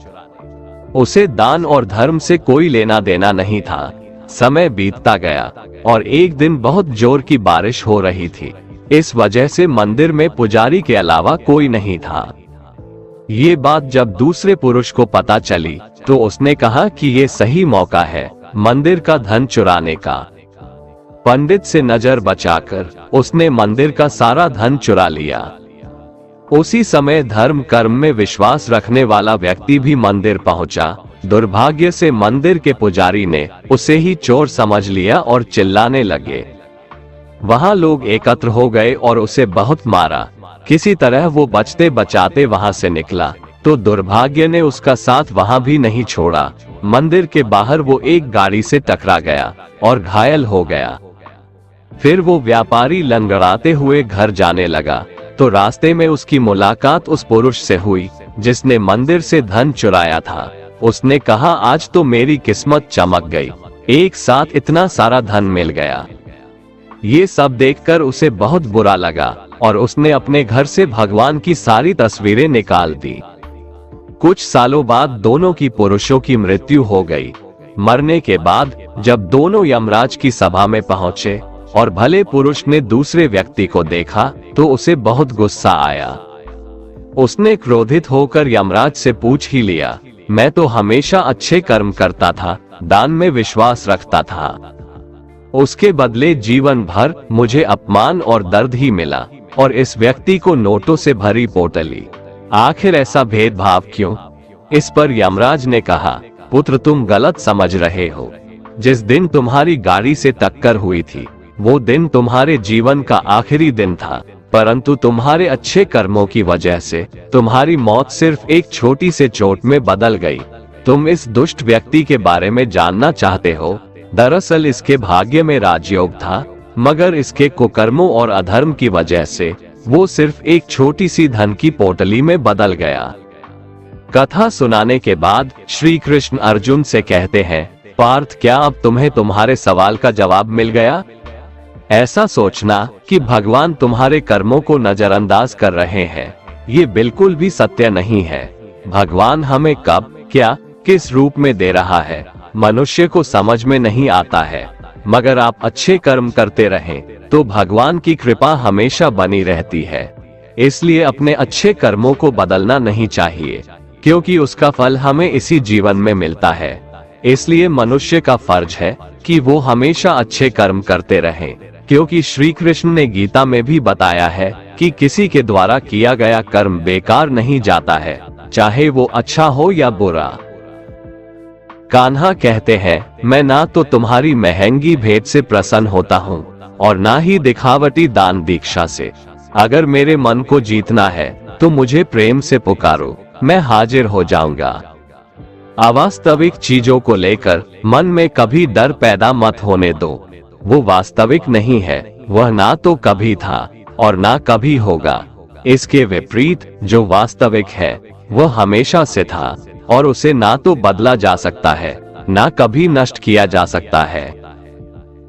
उसे दान और धर्म से कोई लेना देना नहीं था। समय बीतता गया और एक दिन बहुत जोर की बारिश हो रही थी। इस वजह से मंदिर में पुजारी के अलावा कोई नहीं था। ये बात जब दूसरे पुरुष को पता चली तो उसने कहा कि ये सही मौका है मंदिर का धन चुराने का। पंडित से नजर बचाकर उसने मंदिर का सारा धन चुरा लिया। उसी समय धर्म कर्म में विश्वास रखने वाला व्यक्ति भी मंदिर पहुंचा। दुर्भाग्य से मंदिर के पुजारी ने उसे ही चोर समझ लिया और चिल्लाने लगे। वहां लोग एकत्र हो गए और उसे बहुत मारा। किसी तरह वो बचते बचाते वहां से निकला तो दुर्भाग्य ने उसका साथ वहां भी नहीं छोड़ा। मंदिर के बाहर वो एक गाड़ी से टकरा गया और घायल हो गया। फिर वो व्यापारी लंगड़ाते हुए घर जाने लगा तो रास्ते में उसकी मुलाकात उस पुरुष से हुई जिसने मंदिर से धन चुराया था। उसने कहा, आज तो मेरी किस्मत चमक गई, एक साथ इतना सारा धन मिल गया। ये सब देखकर उसे बहुत बुरा लगा और उसने अपने घर से भगवान की सारी तस्वीरें निकाल दी। कुछ सालों बाद दोनों की पुरुषों की मृत्यु हो गई। मरने के बाद जब दोनों यमराज की सभा में पहुंचे और भले पुरुष ने दूसरे व्यक्ति को देखा तो उसे बहुत गुस्सा आया। उसने क्रोधित होकर यमराज से पूछ ही लिया, मैं तो हमेशा अच्छे कर्म करता था, दान में विश्वास रखता था, उसके बदले जीवन भर मुझे अपमान और दर्द ही मिला और इस व्यक्ति को नोटों से भरी पोटली, आखिर ऐसा भेदभाव क्यों? इस पर यमराज ने कहा, पुत्र तुम गलत समझ रहे हो। जिस दिन तुम्हारी गाड़ी से टक्कर हुई थी वो दिन तुम्हारे जीवन का आखिरी दिन था, परंतु तुम्हारे अच्छे कर्मों की वजह से तुम्हारी मौत सिर्फ एक छोटी से चोट में बदल गई। तुम इस दुष्ट व्यक्ति के बारे में जानना चाहते हो? दरअसल इसके भाग्य में राजयोग था, मगर इसके कुकर्मों और अधर्म की वजह से वो सिर्फ एक छोटी सी धन की पोटली में बदल गया। कथा सुनाने के बाद श्री कृष्ण अर्जुन से कहते हैं, पार्थ क्या अब तुम्हें तुम्हारे सवाल का जवाब मिल गया? ऐसा सोचना कि भगवान तुम्हारे कर्मों को नजरअंदाज कर रहे हैं, ये बिल्कुल भी सत्य नहीं है। भगवान हमें कब, क्या, किस रूप में दे रहा है मनुष्य को समझ में नहीं आता है, मगर आप अच्छे कर्म करते रहें तो भगवान की कृपा हमेशा बनी रहती है। इसलिए अपने अच्छे कर्मों को बदलना नहीं चाहिए, क्योंकि उसका फल हमें इसी जीवन में मिलता है। इसलिए मनुष्य का फर्ज है कि वो हमेशा अच्छे कर्म करते रहें, क्योंकि श्री कृष्ण ने गीता में भी बताया है कि किसी के द्वारा किया गया कर्म बेकार नहीं जाता है, चाहे वो अच्छा हो या बुरा। कान्हा कहते हैं, मैं ना तो तुम्हारी महंगी भेंट से प्रसन्न होता हूँ और ना ही दिखावटी दान दीक्षा से। अगर मेरे मन को जीतना है तो मुझे प्रेम से पुकारो, मैं हाजिर हो जाऊंगा। अवास्तविक चीजों को लेकर मन में कभी डर पैदा मत होने दो। वो वास्तविक नहीं है, वह ना तो कभी था और ना कभी होगा। इसके विपरीत जो वास्तविक है वह हमेशा से था और उसे ना तो बदला जा सकता है, ना कभी नष्ट किया जा सकता है।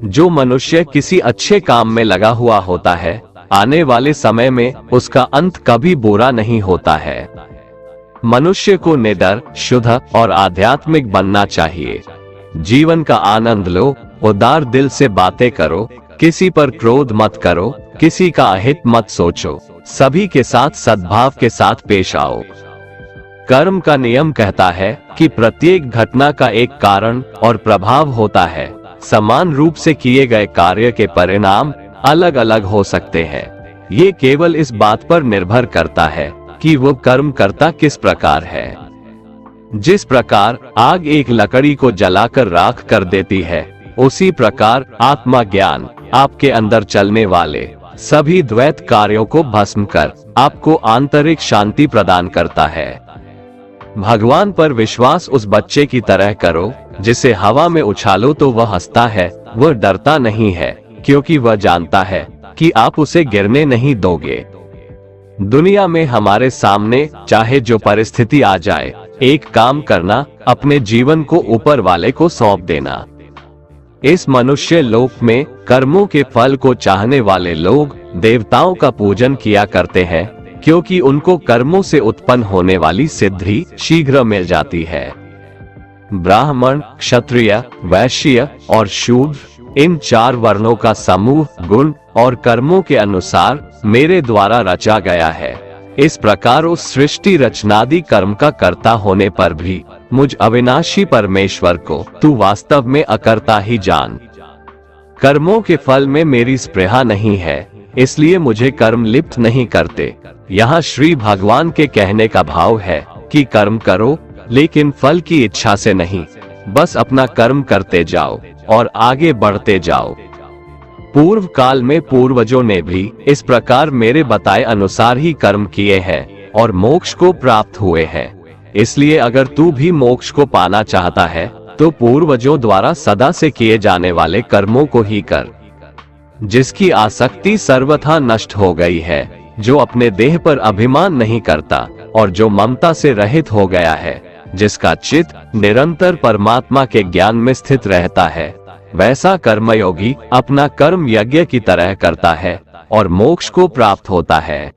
जो मनुष्य किसी अच्छे काम में लगा हुआ होता है, आने वाले समय में उसका अंत कभी बुरा नहीं होता है। मनुष्य को निडर, शुद्ध और आध्यात्मिक बनना चाहिए। जीवन का आनंद लो, उदार दिल से बातें करो, किसी पर क्रोध मत करो, किसी का अहित मत सोचो, सभी के साथ सद्भाव के साथ पेश आओ। कर्म का नियम कहता है कि प्रत्येक घटना का एक कारण और प्रभाव होता है। समान रूप से किए गए कार्य के परिणाम अलग अलग हो सकते हैं। ये केवल इस बात पर निर्भर करता है कि वो कर्म करता किस प्रकार है। जिस प्रकार आग एक लकड़ी को जलाकर राख कर देती है, उसी प्रकार आत्मा ज्ञान आपके अंदर चलने वाले सभी द्वैत कार्यों को भस्म कर आपको आंतरिक शांति प्रदान करता है। भगवान पर विश्वास उस बच्चे की तरह करो जिसे हवा में उछालो तो वह हंसता है, वह डरता नहीं है, क्योंकि वह जानता है कि आप उसे गिरने नहीं दोगे। दुनिया में हमारे सामने चाहे जो परिस्थिति आ जाए, एक काम करना, अपने जीवन को ऊपर वाले को सौंप देना। इस मनुष्य लोक में कर्मों के फल को चाहने वाले लोग देवताओं का पूजन किया करते हैं, क्योंकि उनको कर्मों से उत्पन्न होने वाली सिद्धि शीघ्र मिल जाती है। ब्राह्मण, क्षत्रिय, वैश्य और शूद्र, इन 4 वर्णों का समूह गुण और कर्मों के अनुसार मेरे द्वारा रचा गया है। इस प्रकार उस सृष्टि रचनादि कर्म का कर्ता होने पर भी मुझ अविनाशी परमेश्वर को तू वास्तव में अकर्ता ही जान। कर्मों के फल में मेरी स्पृहा नहीं है, इसलिए मुझे कर्म लिप्त नहीं करते। यहाँ श्री भगवान के कहने का भाव है कि कर्म करो, लेकिन फल की इच्छा से नहीं, बस अपना कर्म करते जाओ और आगे बढ़ते जाओ। पूर्व काल में पूर्वजों ने भी इस प्रकार मेरे बताए अनुसार ही कर्म किए हैं और मोक्ष को प्राप्त हुए हैं। इसलिए अगर तू भी मोक्ष को पाना चाहता है तो पूर्वजों द्वारा सदा से किए जाने वाले कर्मों को ही कर। जिसकी आसक्ति सर्वथा नष्ट हो गई है, जो अपने देह पर अभिमान नहीं करता और जो ममता से रहित हो गया है, जिसका चित्त निरंतर परमात्मा के ज्ञान में स्थित रहता है, वैसा कर्मयोगी अपना कर्म यज्ञ की तरह करता है और मोक्ष को प्राप्त होता है।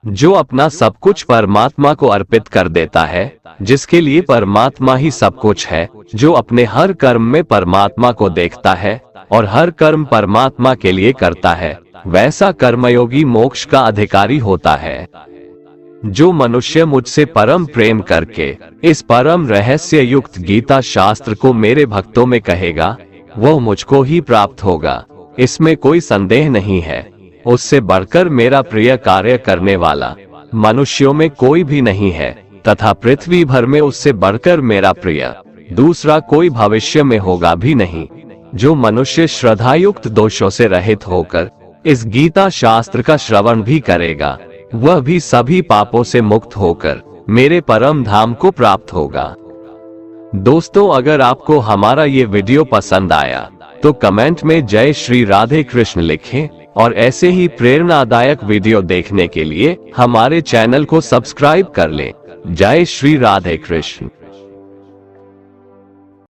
जो अपना सब कुछ परमात्मा को अर्पित कर देता है, जिसके लिए परमात्मा ही सब कुछ है, जो अपने हर कर्म में परमात्मा को देखता है और हर कर्म परमात्मा के लिए करता है, वैसा कर्मयोगी मोक्ष का अधिकारी होता है। जो मनुष्य मुझसे परम प्रेम करके इस परम रहस्य युक्त गीता शास्त्र को मेरे भक्तों में कहेगा, वो मुझको ही प्राप्त होगा, इसमें कोई संदेह नहीं है। उससे बढ़कर मेरा प्रिय कार्य करने वाला मनुष्यों में कोई भी नहीं है, तथा पृथ्वी भर में उससे बढ़कर मेरा प्रिय दूसरा कोई भविष्य में होगा भी नहीं। जो मनुष्य श्रद्धायुक्त दोषों से रहित होकर इस गीता शास्त्र का श्रवण भी करेगा, वह भी सभी पापों से मुक्त होकर मेरे परम धाम को प्राप्त होगा। दोस्तों, अगर आपको हमारा ये वीडियो पसंद आया तो कमेंट में जय श्री राधे कृष्ण लिखें और ऐसे ही प्रेरणादायक वीडियो देखने के लिए हमारे चैनल को सब्सक्राइब कर लें। जय श्री राधे कृष्ण।